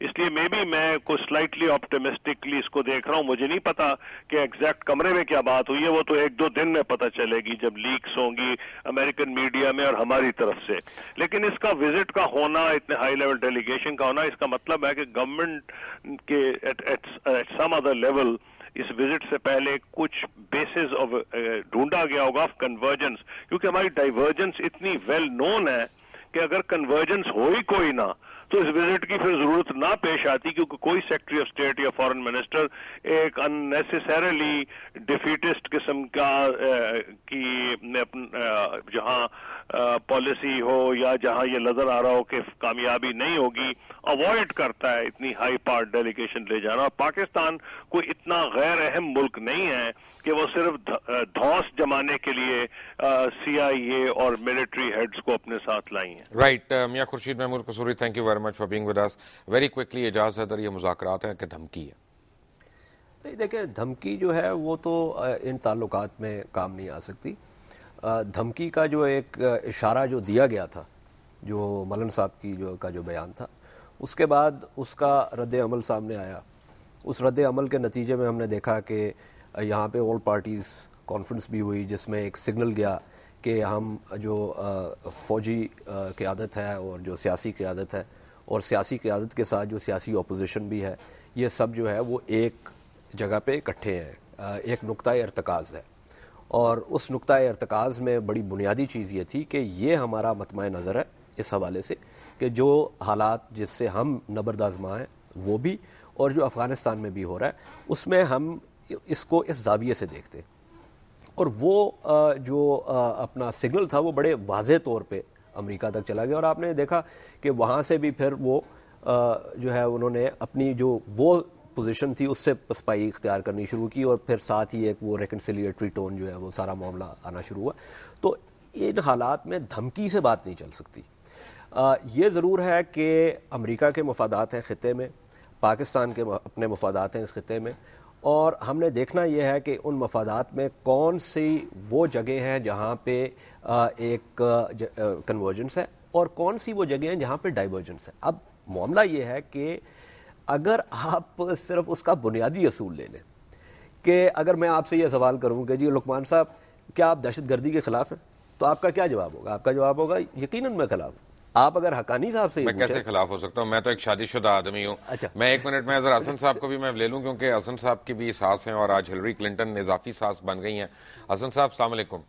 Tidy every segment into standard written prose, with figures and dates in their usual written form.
اس لیے میں کوئی سلائٹلی آپٹیمسٹکلی اس کو دیکھ رہا ہوں. مجھے نہیں پتا کہ ایگزیکٹ کمرے میں کیا بات ہوئی ہے, وہ تو 1-2 دن میں پتہ چلے گی جب لیکس ہوں گی امریکن میڈیا میں اور ہماری طرف سے. لیکن اس کا وزٹ کا ہونا, اتنے ہائی لیول ڈیلیگیشن کا ہونا, اس کا مطلب ہے کہ گورنمنٹ کے ایٹ سم ادر لیول اس وزٹ سے پہلے کچھ بیسز ڈھونڈا گیا ہوگا آف کنورجنس, کیونکہ ہماری ڈائیورجنس اتنی ویل نون ہے کہ اگر کنورجنس ہو ہی کوئی نہ تو اس وزٹ کی پھر ضرورت نہ پیش آتی, کیونکہ کوئی سیکرٹری آف اسٹیٹ یا فارن منسٹر ایک اننیسیسریلی ڈیفیٹسٹ قسم کا کی جہاں پالیسی ہو یا جہاں یہ نظر آ رہا ہو کہ کامیابی نہیں ہوگی, اوائڈ کرتا ہے اتنی ہائی پارٹ ڈیلیگیشن لے جانا. اور پاکستان کوئی اتنا غیر اہم ملک نہیں ہے کہ وہ صرف دھوس جمانے کے لیے CIA اور ملٹری ہیڈز کو اپنے ساتھ لائی ہیں. Right. Mian Khurshid Mahmud Kasuri, thank you very much for being with us. Very quickly Ejaz Haider, یہ مذاکرات ہیں کہ دھمکی ہے؟ نہیں دیکھیں, دھمکی جو ہے وہ تو ان تعلقات میں کام نہیں آ سکتی. دھمکی کا جو ایک اشارہ جو دیا گیا تھا, جو ملن صاحب کی جو بیان تھا, اس کے بعد اس کا رد عمل سامنے آیا. اس رد عمل کے نتیجے میں ہم نے دیکھا کہ یہاں پہ آل پارٹیز کانفرنس بھی ہوئی, جس میں ایک سگنل گیا کہ ہم جو فوجی قیادت ہے اور جو سیاسی قیادت ہے, اور سیاسی قیادت کے ساتھ جو سیاسی اپوزیشن بھی ہے, یہ سب جو ہے وہ ایک جگہ پہ اکٹھے ہیں, ایک نقطہ ارتکاز ہے. اور اس نقطہ ارتکاز میں بڑی بنیادی چیز یہ تھی کہ یہ ہمارا مطمع نظر ہے اس حوالے سے کہ جو حالات جس سے ہم نبرد آزما ہیں وہ بھی, اور جو افغانستان میں بھی ہو رہا ہے, اس میں ہم اس کو اس زاویے سے دیکھتے ہیں. اور وہ جو اپنا سگنل تھا وہ بڑے واضح طور پہ امریکہ تک چلا گیا, اور آپ نے دیکھا کہ وہاں سے بھی پھر وہ جو ہے انہوں نے اپنی جو وہ پوزیشن تھی اس سے پسپائی اختیار کرنی شروع کی, اور پھر ساتھ ہی ایک وہ ریکنسیلیٹری ٹون جو ہے وہ سارا معاملہ آنا شروع ہوا. تو ان حالات میں دھمکی سے بات نہیں چل سکتی. یہ ضرور ہے کہ امریکہ کے مفادات ہیں خطے میں, پاکستان کے اپنے مفادات ہیں اس خطے میں, اور ہم نے دیکھنا یہ ہے کہ ان مفادات میں کون سی وہ جگہ ہیں جہاں پہ ایک کنورجنس ہے, اور کون سی وہ جگہ ہیں جہاں پہ ڈائیورجنس ہے. اب معاملہ یہ ہے کہ اگر آپ صرف اس کا بنیادی اصول لے لیں کہ اگر میں آپ سے یہ سوال کروں کہ جی لقمان صاحب کیا آپ دہشت گردی کے خلاف ہیں, تو آپ کا کیا جواب ہوگا؟ آپ کا جواب ہوگا یقیناً میں خلاف ہوں. آپ اگر حقانی صاحب سے میں کیسے خلاف ہو سکتا ہوں؟ میں تو ایک شادی شدہ آدمی ہوں. اچھا, میں ایک منٹ میں ذرا حسن صاحب کو بھی میں لے لوں, کیونکہ حسن صاحب کی بھی ساس ہیں اور آج ہلری کلنٹن اضافی ساس بن گئی ہیں. حسن صاحب السلام علیکم.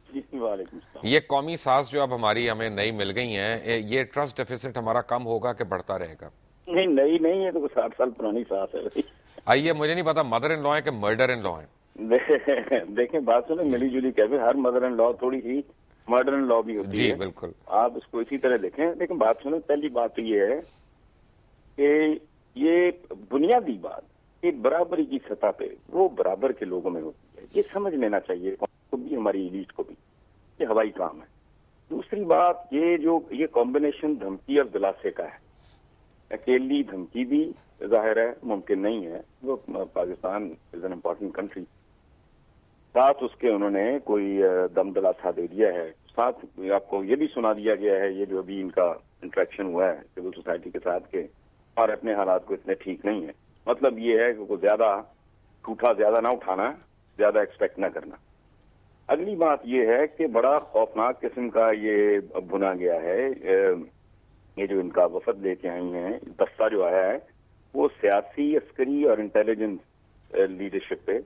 وعلیکم السلام. یہ قومی ساس جو اب ہماری ہمیں نئی مل گئی ہیں, یہ ٹرسٹ ڈیفیسٹ ہمارا کم ہوگا کہ بڑھتا رہے گا؟ نہیں, نئی نہیں ہے, تو 60 سال پرانی ساس ہے. آئیے, مجھے نہیں پتا مدر ان لا ہے کہ مرڈر ان لا ہے. دیکھیں بات سنیں, ملی جلی کیسے ہر مدر ان لا تھوڑی سی ماڈرن لا بھی ہوتی ہے. جی بالکل, آپ اس کو اسی طرح دیکھیں. لیکن بات سنیں, پہلی بات تو یہ ہے کہ یہ بنیادی بات کہ برابری کی سطح پہ وہ برابر کے لوگوں میں ہوتی ہے. یہ سمجھ لینا چاہیے کو بھی, ہماری ایلیٹ کو بھی, یہ ہوائی کام ہے. دوسری بات یہ کمبینیشن دھمکی اور دلاسے کا ہے. اکیلی دھمکی بھی ظاہر ہے ممکن نہیں ہے. وہ Pakistan is an important country, ساتھ اس کے انہوں نے کوئی دم دلاسا دے دیا ہے. ساتھ آپ کو یہ بھی سنا دیا گیا ہے, یہ جو ابھی ان کا انٹریکشن ہوا ہے سول سوسائٹی کے ساتھ کے, اور اپنے حالات کو اتنے ٹھیک نہیں ہے. مطلب یہ ہے کہ وہ زیادہ ٹوٹا زیادہ نہ اٹھانا, زیادہ ایکسپیکٹ نہ کرنا. اگلی بات یہ ہے کہ بڑا خوفناک قسم کا یہ بنا گیا ہے. یہ جو ان کا وفد لے کے آئی ہیں, دستہ جو آیا ہے, وہ سیاسی, عسکری اور انٹیلیجنس لیڈرشپ پہ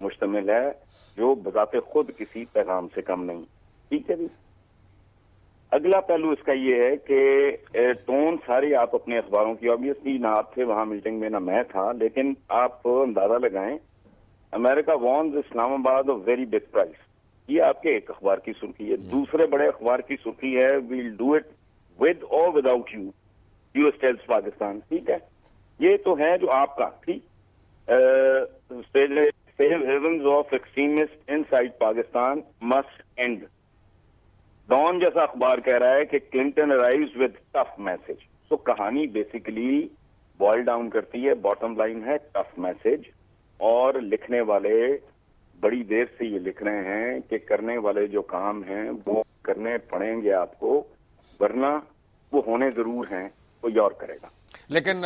مشتمل ہے, جو بذات خود کسی پیغام سے کم نہیں. ٹھیک ہے جی. اگلا پہلو اس کا یہ ہے کہ ٹون ساری آپ اپنے اخباروں کی, آبویسلی نہ آپ تھے وہاں میٹنگ میں نہ میں تھا, لیکن آپ اندازہ لگائیں, امریکہ وانز اسلام آباد آف ویری بگ پرائز. یہ آپ کے ایک اخبار کی سرخی ہے. دوسرے بڑے اخبار کی سرخی ہے, ویل ڈو اٹ ود اور without you, U S tells Pakistan. ٹھیک ہے, یہ تو ہے جو آپ کا. ٹھیک, safe havens of extremists inside Pakistan must end. Dawn جیسا اخبار کہہ رہا ہے کہ Clinton arrives with tough message. تو کہانی بیسیکلی بوائل ڈاؤن کرتی ہے, باٹم لائن ہے ٹف میسج, اور لکھنے والے بڑی دیر سے یہ لکھ رہے ہیں کہ کرنے والے جو کام ہیں وہ کرنے پڑیں گے آپ کو, ورنہ وہ ہونے ضرور ہیں, کوئی اور کرے گا. لیکن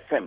FM,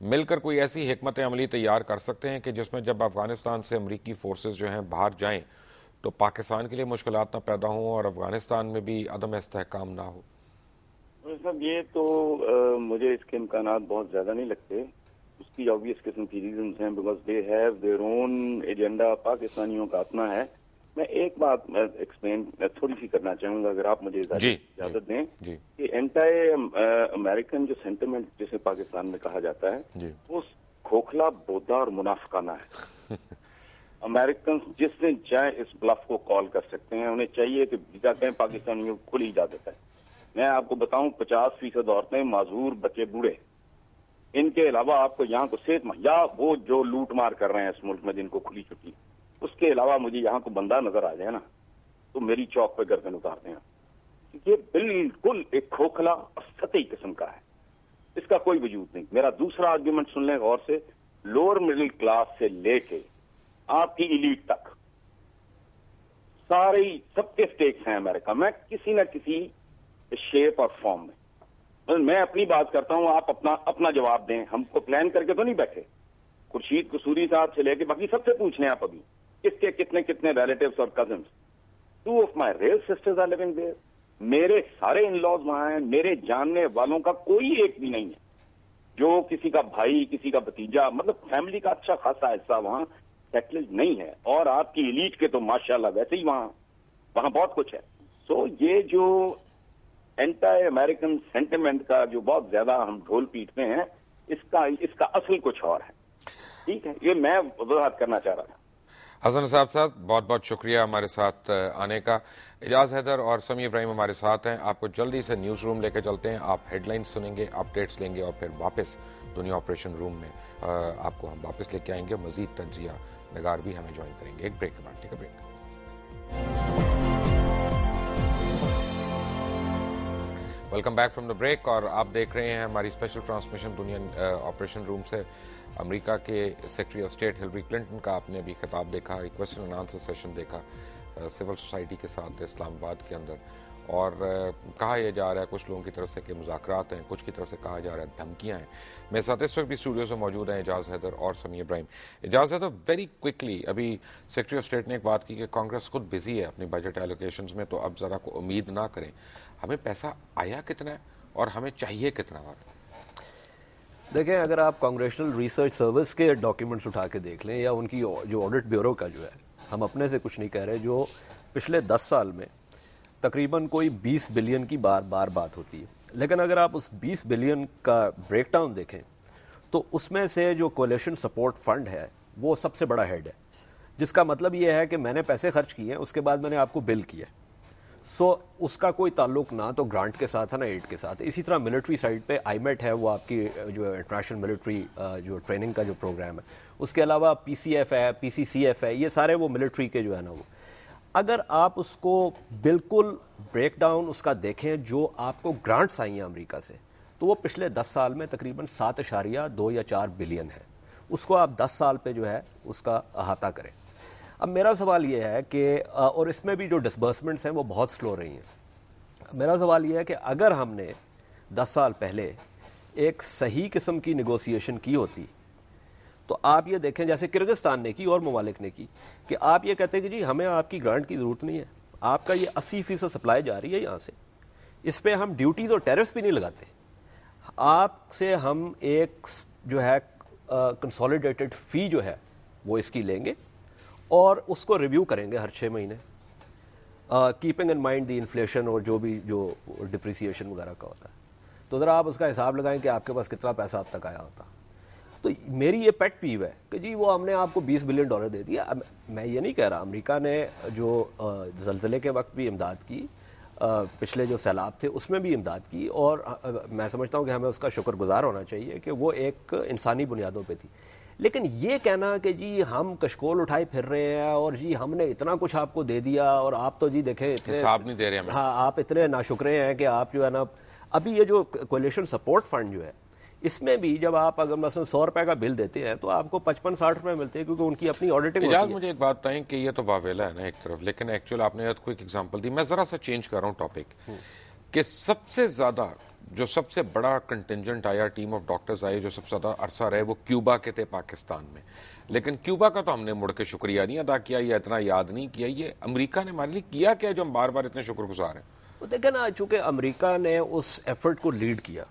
مل کر کوئی ایسی حکمت عملی تیار کر سکتے ہیں کہ جس میں جب افغانستان سے امریکی فورسز جو ہیں باہر جائیں تو پاکستان کے لیے مشکلات نہ پیدا ہوں اور افغانستان میں بھی عدم استحکام نہ ہو؟ صاحب یہ تو مجھے اس کے امکانات بہت زیادہ نہیں لگتے. اس کی آبویس قسم کی ریزنز ہیں, because they have their own agenda. پاکستانیوں کا اپنا ہے. میں ایک بات ایکسپلین تھوڑی سی کرنا چاہوں گا اگر آپ مجھے اجازت دیں کہ اینٹائی امریکن جو سینٹیمنٹ جسے پاکستان میں کہا جاتا ہے وہ کھوکھلا, بودا اور منافقانہ ہے. امریکن جس دن چاہے اس بلف کو کال کر سکتے ہیں. انہیں چاہیے کہ جیسا کہیں پاکستانیوں کو کھلی اجازت ہے. میں آپ کو بتاؤں 50% عورتیں, معذور, بچے, بوڑھے, ان کے علاوہ آپ کو یہاں کو صحت یا وہ جو لوٹ مار کر رہے ہیں اس ملک میں جن کو کھلی چھٹی, اس کے علاوہ مجھے یہاں کو بندہ نظر آ جائے نا تو میری چوک پہ گردن اتار دیں. یہ بالکل ایک کھوکھلا اور سطحی قسم کا ہے, اس کا کوئی وجود نہیں. میرا دوسرا آرگیومنٹ سن لیں غور سے. لوور مڈل کلاس سے لے کے آپ کی ایلیٹ تک سارے سب کے سٹیکس ہیں امریکہ میں کسی نہ کسی شیپ اور فارم میں. میں اپنی بات کرتا ہوں, آپ اپنا جواب دیں. ہم کو پلان کر کے تو نہیں بیٹھے. خورشید قصوری صاحب سے لے کے باقی سب سے پوچھ لیں آپ ابھی کس کے کتنے ریلیٹیوز اور cousins. 2 of my real sisters are living there. میرے سارے ان لاز وہاں ہیں. میرے جاننے والوں کا کوئی ایک بھی نہیں ہے جو کسی کا بھائی, کسی کا بھتیجا, مطلب فیملی کا اچھا خاصا حصہ وہاں سیٹل نہیں ہے. اور آپ کی ایلیٹ کے تو ماشاءاللہ ویسے ہی وہاں بہت کچھ ہے. سو یہ جو اینٹائی امریکن سینٹیمنٹ کا جو بہت زیادہ ہم ڈھول پیٹتے ہیں, اس کا اصل کچھ اور ہے. ٹھیک ہے, یہ میں وضاحت کرنا چاہ رہا تھا. حسن صاحب بہت بہت شکریہ ہمارے ساتھ آنے کا. اعجاز حیدر اور سمیع ابراہیم ہمارے ساتھ ہیں. آپ کو جلدی سے نیوز روم لے کے چلتے ہیں. آپ ہیڈ لائنز سنیں گے, اپڈیٹس لیں گے اور پھر واپس دنیا آپریشن روم میں آپ کو ہم واپس لے کے آئیں گے. مزید تجزیہ نگار بھی ہمیں جوائن کریں گے. ایک بریک کے بعد. ٹھیک ہے, break. Welcome back from the break. اور آپ دیکھ رہے ہیں ہماری اسپیشل ٹرانسمیشن دنیا آپریشن روم سے. امریکہ کے secretary of state Hillary Clinton کا آپ نے ابھی خطاب دیکھا, ایک کوسچن اینڈ آنسر سیشن دیکھا سول سوسائٹی کے ساتھ اسلام آباد کے اندر. اور کہا یہ جا رہا ہے کچھ لوگوں کی طرف سے کہ مذاکرات ہیں, کچھ کی طرف سے کہا جا رہا ہے دھمکیاں ہیں. میرے ساتھ اس وقت بھی اسٹوڈیو سے موجود ہیں اعجاز حیدر اور سمیع ابراہیم. اعجاز حیدر, ویری کوئکلی, ابھی سیکرٹری آف اسٹیٹ نے ایک بات کی کہ کانگریس خود بزی ہے اپنی بجٹ ایلوکیشنز میں, تو اب ذرا کو امید نہ کریں. ہمیں پیسہ آیا کتنا ہے اور ہمیں چاہیے کتنا؟ دیکھیں, اگر آپ کانگریشنل ریسرچ سروس کے ڈاکیومنٹس اٹھا کے دیکھ لیں یا ان کی جو آڈٹ بیورو کا جو ہے, ہم اپنے سے کچھ نہیں کہہ رہے, جو پچھلے 10 سال میں تقریباً کوئی 20 بلین کی بار بات ہوتی ہے. لیکن اگر آپ اس 20 بلین کا بریک ڈاؤن دیکھیں تو اس میں سے جو کولیشن سپورٹ فنڈ ہے وہ سب سے بڑا ہیڈ ہے, جس کا مطلب یہ ہے کہ میں نے پیسے خرچ کیے ہیں, اس کے بعد میں نے آپ کو بل کیا. سو اس کا کوئی تعلق نہ تو گرانٹ کے ساتھ ہے نہ ایڈ کے ساتھ. اسی طرح ملٹری سائڈ پہ آئی میٹ ہے, وہ آپ کی جو انٹرنیشنل ملٹری جو ٹریننگ کا جو پروگرام ہے. اس کے علاوہ پی سی ایف ہے, پی سی سی ایف ہے, یہ سارے وہ ملٹری کے جو ہے نا وہ. اگر آپ اس کو بالکل بریک ڈاؤن اس کا دیکھیں جو آپ کو گرانٹس آئی ہیں امریکہ سے, تو وہ پچھلے 10 سال میں تقریباً 7.2 یا 4 بلین ہے. اس کو آپ 10 سال پہ جو ہے اس کا احاطہ کریں. اب میرا سوال یہ ہے کہ اور اس میں بھی جو ڈسبرسمنٹس ہیں وہ بہت سلو رہی ہیں. میرا سوال یہ ہے کہ اگر ہم نے 10 سال پہلے ایک صحیح قسم کی نیگوسیشن کی ہوتی تو آپ یہ دیکھیں جیسے کرغزستان نے کی اور ممالک نے کی, کہ آپ یہ کہتے ہیں کہ جی ہمیں آپ کی گرانٹ کی ضرورت نہیں ہے, آپ کا یہ 80% سپلائی جا رہی ہے یہاں سے, اس پہ ہم ڈیوٹیز اور ٹیرفس بھی نہیں لگاتے, آپ سے ہم ایک جو ہے کنسولیڈیٹڈ فی جو ہے وہ اس کی لیں گے اور اس کو ریویو کریں گے ہر 6 مہینے, keeping in mind the inflation اور جو بھی جو ڈپریسیشن وغیرہ کا ہوتا ہے. تو ذرا آپ اس کا حساب لگائیں کہ آپ کے پاس کتنا پیسہ اب تک آیا ہوتا. تو میری یہ پیٹ پیو ہے کہ جی وہ ہم نے آپ کو $20 بلین دے دیا. میں یہ نہیں کہہ رہا, امریکہ نے جو زلزلے کے وقت بھی امداد کی, پچھلے جو سیلاب تھے اس میں بھی امداد کی, اور میں سمجھتا ہوں کہ ہمیں اس کا شکر گزار ہونا چاہیے کہ وہ ایک انسانی بنیادوں پہ تھی. لیکن یہ کہنا کہ جی ہم کشکول اٹھائے پھر رہے ہیں اور جی ہم نے اتنا کچھ آپ کو دے دیا اور آپ تو جی دیکھیں حساب نہیں دے رہے ہمیں, ہاں آپ اتنے ناشکرے ہیں کہ آپ جو ہے نا, ابھی یہ جو کولیشن سپورٹ فنڈ جو ہے اس میں بھی جب آپ اگر مثلا $100 کا بل دیتے ہیں تو آپ کو 55-60 روپے ملتے ہیں, کیونکہ ان کی اپنی آڈیٹنگ ہوتی ہے. مجھے ایک بات بتائیں کہ یہ تو واویلا ہے نا ایک طرف, لیکن ایکچوئل آپ نے کوئی ایگزامپل دی. میں ذرا سا چینج کر رہا ہوں ٹاپک, کہ سب سے زیادہ جو سب سے بڑا کنٹینجنٹ آیا, ٹیم آف ڈاکٹرز آئے جو سب سے زیادہ عرصہ رہے, وہ کیوبا کے تھے پاکستان میں. لیکن کیوبا کا تو ہم نے مڑ کے شکریہ نہیں ادا کیا یا اتنا یاد نہیں کیا. یہ امریکہ نے ہمارے لیے کیا کیا جو ہم بار بار اتنے شکر گزار ہیں؟ وہ دیکھیں نا, چونکہ امریکہ نے اس ایفرٹ کو لیڈ کیا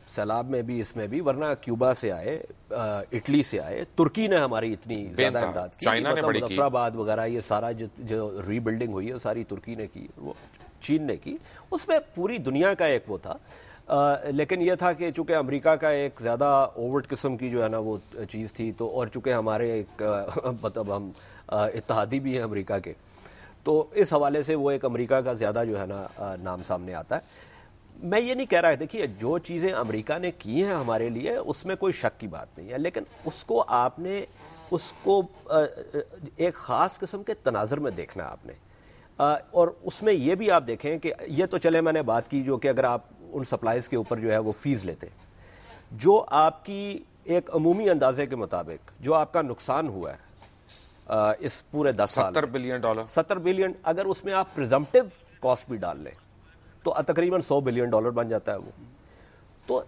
سیلاب میں بھی, اس میں بھی, ورنہ کیوبا سے آئے, اٹلی سے آئے, ترکی نے ہماری اتنی زیادہ امداد کی, چائنا نے بڑی کی, مظفر آباد وغیرہ, یہ سارا جو ری بلڈنگ ہوئی ہے ساری ترکی نے کی, وہ چین نے کی. اس میں پوری دنیا کا ایک وہ تھا. لیکن یہ تھا کہ چونکہ امریکہ کا ایک زیادہ اوورٹ قسم کی جو ہے نا وہ چیز تھی, تو اور چونکہ ہمارے ایک مطلب ہم اتحادی بھی ہیں امریکہ کے, تو اس حوالے سے وہ ایک امریکہ کا زیادہ جو ہے نا نام سامنے آتا ہے. میں یہ نہیں کہہ رہا ہے, دیکھیے جو چیزیں امریکہ نے کی ہیں ہمارے لیے اس میں کوئی شک کی بات نہیں ہے, لیکن اس کو آپ نے اس کو ایک خاص قسم کے تناظر میں دیکھنا ہے آپ نے. اور اس میں یہ بھی آپ دیکھیں کہ یہ تو چلے میں نے بات کی جو کہ اگر آپ ان سپلائز کے اوپر جو ہے وہ فیس لیتے, جو آپ کی ایک عمومی اندازے کے مطابق جو آپ کا نقصان ہوا ہے اس پورے 10 سال, $70 بلین, 70 بلین, اگر اس میں آپ پریزمپٹیو کاسٹ بھی ڈال لیں تو تقریباً $100 بلین بن جاتا ہے وہ. تو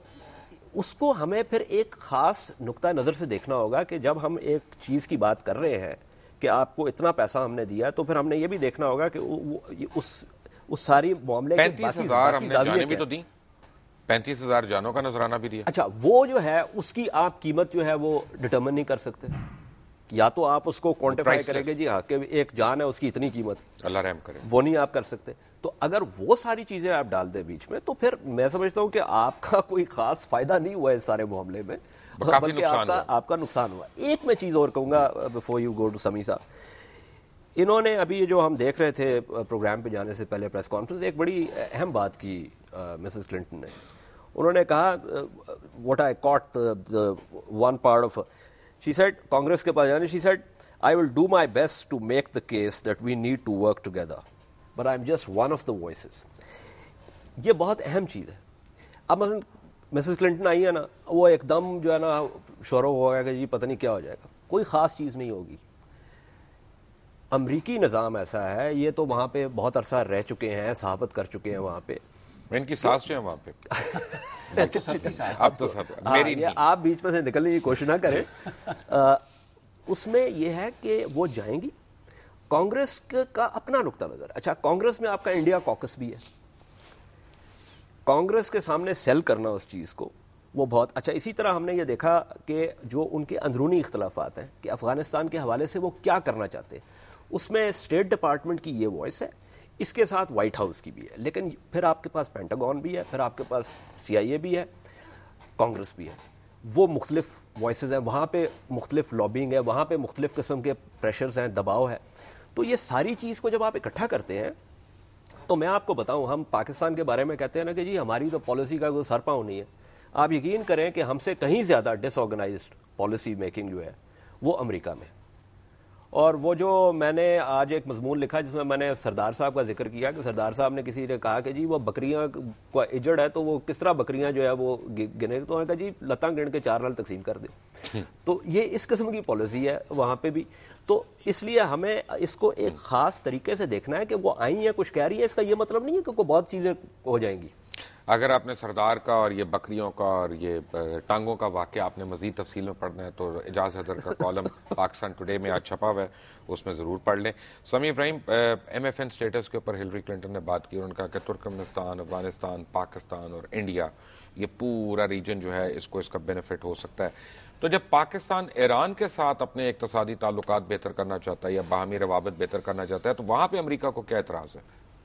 اس کو ہمیں پھر ایک خاص نقطہ نظر سے دیکھنا ہوگا کہ جب ہم ایک چیز کی بات کر رہے ہیں کہ آپ کو اتنا پیسہ ہم نے دیا, تو پھر ہم نے یہ بھی دیکھنا ہوگا کہ اس ساری معاملے کے 35,000 ہم نے جانیں بھی تو دیں, 35,000 جانوں کا نذرانہ بھی دیا. اچھا, وہ جو ہے اس کی آپ قیمت جو ہے وہ ڈٹرمن نہیں کر سکتے, یا تو آپ اس کو کوانٹیفائی کریں گے جی ہاں کہ ایک جان ہے اس کی اتنی قیمت, اللہ رحم کرے, وہ نہیں آپ کر سکتے. تو اگر وہ ساری چیزیں آپ ڈال دیں بیچ میں, تو پھر میں سمجھتا ہوں کہ آپ کا کوئی خاص فائدہ نہیں ہوا اس سارے معاملے میں, بلکہ آپ کا نقصان ہوا. ایک میں چیز اور کہوں گا بفور یو گو ٹو سمی صاحب, انہوں نے ابھی جو ہم دیکھ رہے تھے پروگرام پہ جانے سے پہلے پریس کانفرنس, ایک بڑی اہم بات کی مسز کلنٹن نے. انہوں نے کہا what I caught one part of, she said Congress کے پاس جانے, she said I will do my best to make the case that we need to work together, but I'm just one of the voices. یہ بہت اہم چیز ہے. اب مثلا مسز کلنٹن آئی ہے نا, وہ ایک دم جو ہے نا شور ہو گیا کہ جی پتہ نہیں کیا ہو جائے گا, کوئی خاص چیز نہیں ہوگی. امریکی نظام ایسا ہے, یہ تو وہاں پہ بہت عرصہ رہ چکے ہیں, صحافت کر چکے ہیں وہاں پہ, ان کی سانس جو ہے وہاں پہ اب تو سب میری, آپ بیچ میں سے نکلنے کی کوشش نہ کریں. اس میں یہ ہے کہ وہ جائیں گی, کانگریس کا اپنا نقطہ نظر. اچھا, کانگریس میں آپ کا انڈیا کوکس بھی ہے, کانگریس کے سامنے سیل کرنا اس چیز کو وہ بہت اچھا. اسی طرح ہم نے یہ دیکھا کہ جو ان کے اندرونی اختلافات ہیں کہ افغانستان کے حوالے سے وہ کیا کرنا چاہتے ہیں, اس میں اسٹیٹ ڈپارٹمنٹ کی یہ وائس ہے, اس کے ساتھ وائٹ ہاؤس کی بھی ہے, لیکن پھر آپ کے پاس پینٹاگون بھی ہے, پھر آپ کے پاس CIA بھی ہے, کانگریس بھی ہے. وہ مختلف وائسز ہیں, وہاں پہ مختلف لابینگ ہے, وہاں پہ مختلف قسم کے پریشرز ہیں, دباؤ ہے. تو یہ ساری چیز کو جب آپ اکٹھا کرتے ہیں, تو میں آپ کو بتاؤں, ہم پاکستان کے بارے میں کہتے ہیں نا کہ جی ہماری تو پالیسی کا کوئی سر پاؤں نہیں ہے. آپ یقین کریں کہ ہم سے کہیں زیادہ ڈس آرگنائزڈ پالیسی میکنگ جو ہے وہ امریکہ میں. اور وہ جو میں نے آج ایک مضمون لکھا جس میں نے سردار صاحب کا ذکر کیا کہ سردار صاحب نے کسی نے کہا کہ جی وہ بکریاں کا ایجڑ ہے تو وہ کس طرح بکریاں جو ہے وہ گنے, تو انہوں نے کہا جی لتاں گن کے 4 نال تقسیم کر دے. تو یہ اس قسم کی پالیسی ہے وہاں پہ بھی. تو اس لیے ہمیں اس کو ایک خاص طریقے سے دیکھنا ہے کہ وہ آئی ہیں کچھ کہہ رہی ہیں, اس کا یہ مطلب نہیں ہے کہ کوئی بہت چیزیں ہو جائیں گی. اگر آپ نے سردار کا اور یہ بکریوں کا اور یہ ٹانگوں کا واقعہ آپ نے مزید تفصیل میں پڑھنا ہے تو اعجاز حیدر کا کالم پاکستان ٹوڈے میں آج چھپا ہوا ہے, اس میں ضرور پڑھ لیں. سمیع ابراہیم, MFN سٹیٹس کے اوپر ہلری کلنٹن نے بات کی اور انہوں نے کہا کہ ترکمنستان, افغانستان, پاکستان اور انڈیا, یہ پورا ریجن جو ہے اس کا بینیفٹ ہو سکتا ہے. تو جب پاکستان ایران کے ساتھ اپنے اقتصادی تعلقات بہتر کرنا چاہتا ہے یا باہمی روابط بہتر کرنا چاہتا ہے, تو وہاں پہ امریکہ کو کیا اعتراض ہے؟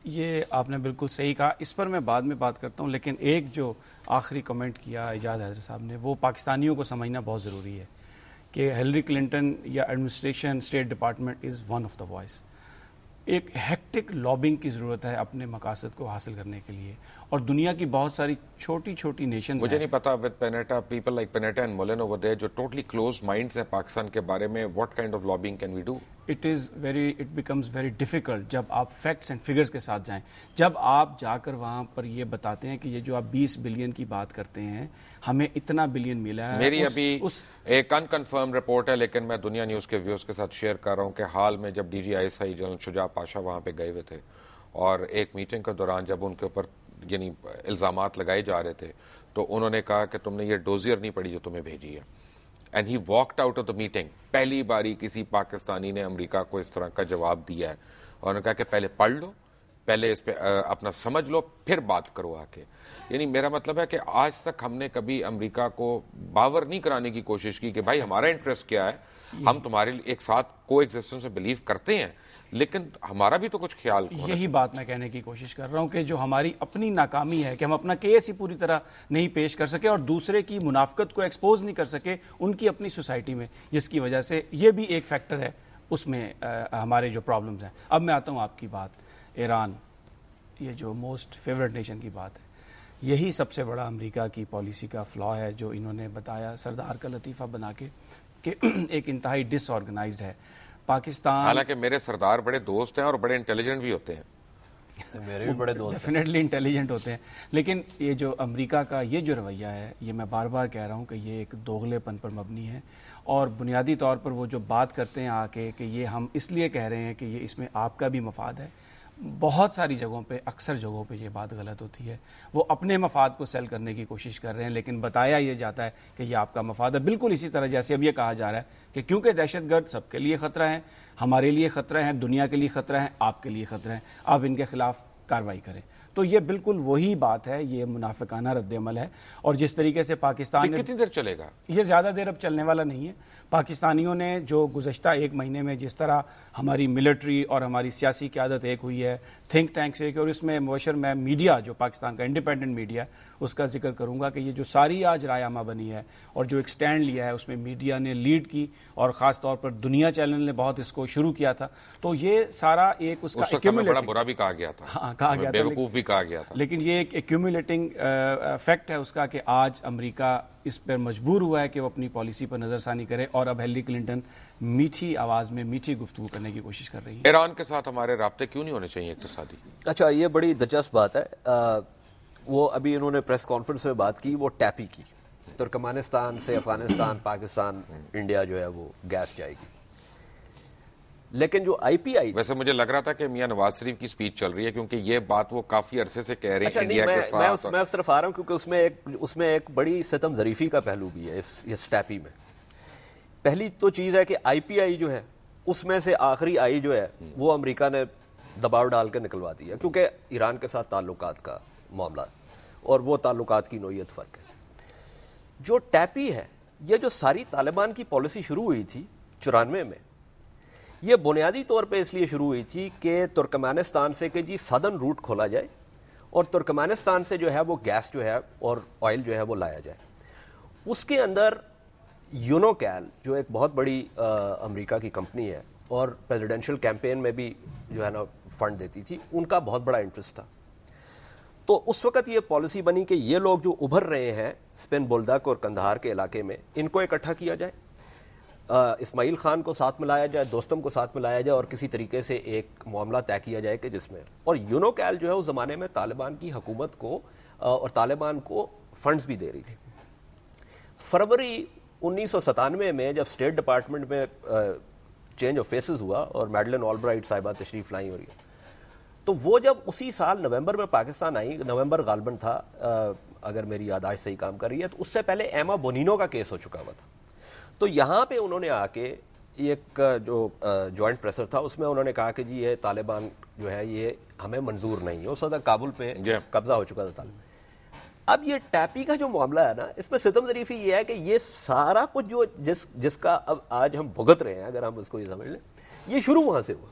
یہ آپ نے بالکل صحیح کہا, اس پر میں بعد میں بات کرتا ہوں, لیکن ایک جو آخری کمنٹ کیا اعجاز حیدر صاحب نے, وہ پاکستانیوں کو سمجھنا بہت ضروری ہے کہ ہلری کلنٹن یا administration, State Department is one of the voice. ایک ہیکٹک لابنگ کی ضرورت ہے اپنے مقاصد کو حاصل کرنے کے لیے, اور دنیا کی بہت ساری چھوٹی چھوٹی نیشنز مجھے نہیں پتا with Panetta, people like Panetta and Mullen over there جو totally closed minds ہیں پاکستان کے بارے میں, what kind of lobbying can we do? it becomes very difficult جب آپ فیکٹس اینڈ فگرز کے ساتھ جائیں. جب آپ جا کر وہاں پر یہ بتاتے ہیں کہ یہ جو آپ 20 بلین کی بات کرتے ہیں ہمیں اتنا بلین ملا ہے. میری ابھی ایک انکنفرم رپورٹ ہے لیکن میں دنیا نیوز کے ویوز کے ساتھ شیئر کر رہا ہوں کہ حال میں جب DGI جنرل شجاع پاشا وہاں پہ گئے ہوئے تھے اور ایک میٹنگ کے دوران جب ان کے اوپر یعنی الزامات لگائے جا رہے تھے تو انہوں نے کہا کہ تم نے یہ ڈوزیئر نہیں پڑھی جو تمہیں بھیجی ہے. And he walked out of the meeting. پہلی باری کسی پاکستانی نے امریکہ کو اس طرح کا جواب دیا ہے اور انہوں نے کہا کہ پہلے پڑھ لو, پہلے اس پہ اپنا سمجھ لو, پھر بات کرو آ کے. یعنی میرا مطلب ہے کہ آج تک ہم نے کبھی امریکہ کو باور نہیں کرانے کی کوشش کی کہ بھائی ہمارا انٹرسٹ کیا ہے, ہم تمہارے ایک ساتھ کو ایگزسٹنس میں بلیو کرتے ہیں, لیکن ہمارا بھی تو کچھ خیال. یہی بات میں کہنے کی کوشش کر رہا ہوں کہ جو ہماری اپنی ناکامی ہے کہ ہم اپنا کیس ہی پوری طرح نہیں پیش کر سکے اور دوسرے کی منافقت کو ایکسپوز نہیں کر سکے ان کی اپنی سوسائٹی میں, جس کی وجہ سے یہ بھی ایک فیکٹر ہے اس میں ہمارے جو پرابلمز ہیں. اب میں آتا ہوں آپ کی بات, ایران, یہ جو موسٹ فیورٹ نیشن کی بات ہے, یہی سب سے بڑا امریکہ کی پالیسی کا فلا ہے جو انہوں نے بتایا سردار کا لطیفہ بنا کے کہ ایک انتہائی ڈس آرگنائزڈ ہے پاکستان. حالانکہ میرے سردار بڑے دوست ہیں اور بڑے انٹیلیجنٹ بھی ہوتے ہیں, میرے بھی بڑے دوست ڈیفینیٹلی انٹیلیجنٹ ہوتے ہیں, لیکن یہ جو امریکہ کا یہ جو رویہ ہے, یہ میں بار بار کہہ رہا ہوں کہ یہ ایک دوغلے پن پر مبنی ہے. اور بنیادی طور پر وہ جو بات کرتے ہیں آ کے کہ یہ ہم اس لیے کہہ رہے ہیں کہ یہ اس میں آپ کا بھی مفاد ہے, بہت ساری جگہوں پہ, اکثر جگہوں پہ یہ بات غلط ہوتی ہے. وہ اپنے مفاد کو سیل کرنے کی کوشش کر رہے ہیں لیکن بتایا یہ جاتا ہے کہ یہ آپ کا مفاد ہے. بالکل اسی طرح جیسے اب یہ کہا جا رہا ہے کہ کیونکہ دہشت گرد سب کے لیے خطرہ ہیں, ہمارے لیے خطرہ ہیں, دنیا کے لیے خطرہ ہیں, آپ کے لیے خطرہ ہیں, آپ ان کے خلاف کارروائی کریں. تو یہ بالکل وہی بات ہے, یہ منافقانہ رد عمل ہے. اور جس طریقے سے پاکستان کتنی دیر چلے گا یہ, زیادہ دیر اب چلنے والا نہیں ہے. پاکستانیوں نے جو گزشتہ ایک مہینے میں جس طرح ہماری ملٹری اور ہماری سیاسی قیادت ایک ہوئی ہے, تھنک ٹینک سے, اور اس میں مباشر میں میڈیا جو پاکستان کا انڈیپینڈنٹ میڈیا ہے اس کا ذکر کروں گا کہ یہ جو ساری آج رائے عامہ بنی ہے اور جو ایک سٹینڈ لیا ہے اس میں میڈیا نے لیڈ کی اور خاص طور پر دنیا چینل نے بہت اس کو شروع کیا تھا. تو یہ سارا ایک اس کا بڑا برا بھی کہا گیا تھا, ہاں کہا گیا تھا, بیوقوف بھی کہا گیا تھا, لیکن یہ ایک ایکیومولیٹنگ فیکٹ ہے اس کا کہ آج امریکہ اس پر مجبور ہوا ہے کہ وہ اپنی پالیسی پر نظر ثانی کرے اور اب ہیلری کلنٹن میٹھی آواز میں میٹھی گفتگو کرنے کی کوشش کر رہی ہے. ایران کے ساتھ ہمارے رابطے کیوں نہیں ہونے چاہیے اقتصادی؟ اچھا, یہ بڑی دلچسپ بات ہے. وہ ابھی انہوں نے پریس کانفرنس میں بات کی, وہ ٹیپی کی, ترکمانستان سے افغانستان, پاکستان, انڈیا جو ہے وہ گیس جائے گی. لیکن جو آئی پی آئی, ویسے مجھے لگ رہا تھا کہ میاں نواز شریف کی سپیچ چل رہی ہے کیونکہ یہ بات وہ کافی عرصے سے کہہ رہے ہیں انڈیا کے ساتھ. میں اس طرف آ رہا ہوں کیونکہ اس میں ایک بڑی ستم ظریفی کا پہلو بھی ہے اس ٹیپی میں. پہلی تو چیز ہے کہ آئی پی آئی جو ہے اس میں سے آخری آئی جو ہے وہ امریکہ نے دباؤ ڈال کے نکلوا دیا کیونکہ ایران کے ساتھ تعلقات کا معاملہ اور وہ تعلقات کی نوعیت فرق ہے. جو ٹیپی ہے, یہ جو ساری طالبان کی پالیسی شروع ہوئی تھی 94 میں, یہ بنیادی طور پہ اس لیے شروع ہوئی تھی کہ ترکمانستان سے کہ جی سدرن روٹ کھولا جائے اور ترکمانستان سے جو ہے وہ گیس جو ہے اور آئل جو ہے وہ لایا جائے. اس کے اندر یونوکیل جو ایک بہت بڑی امریکہ کی کمپنی ہے اور پریزیڈنشل کیمپین میں بھی جو ہے نا فنڈ دیتی تھی, ان کا بہت بڑا انٹرسٹ تھا. تو اس وقت یہ پالیسی بنی کہ یہ لوگ جو ابھر رہے ہیں اسپین بولدک اور کندہار کے علاقے میں, ان کو اکٹھا کیا جائے, اسماعیل خان کو ساتھ ملایا جائے, دوستم کو ساتھ ملایا جائے اور کسی طریقے سے ایک معاملہ طے کیا جائے کہ جس میں, اور یونوکیل جو ہے اس زمانے میں طالبان کی حکومت کو اور طالبان کو فنڈز بھی دے رہی تھی. فروری 1997 میں جب اسٹیٹ ڈپارٹمنٹ میں چینج آف فیسز ہوا اور میڈلن آلبرائٹ صاحبہ تشریف لائی ہو رہی ہے, تو وہ جب اسی سال نومبر میں پاکستان آئی, نومبر غالباً تھا اگر میری یادداشت صحیح کام کر رہی ہے, تو اس سے پہلے ایما بونینو کا کیس ہو چکا ہوا تھا. تو یہاں پہ انہوں نے آ کے ایک جو جوائنٹ پریسر تھا اس میں انہوں نے کہا کہ جی یہ طالبان جو ہے یہ ہمیں منظور نہیں ہے. اس وقت کابل پہ قبضہ ہو چکا تھا طالبان. اب یہ ٹیپی کا جو معاملہ ہے نا, اس میں ستم ظریفی یہ ہے کہ یہ سارا کچھ جو جس کا اب آج ہم بھگت رہے ہیں, اگر ہم اس کو یہ سمجھ لیں, یہ شروع وہاں سے ہوا.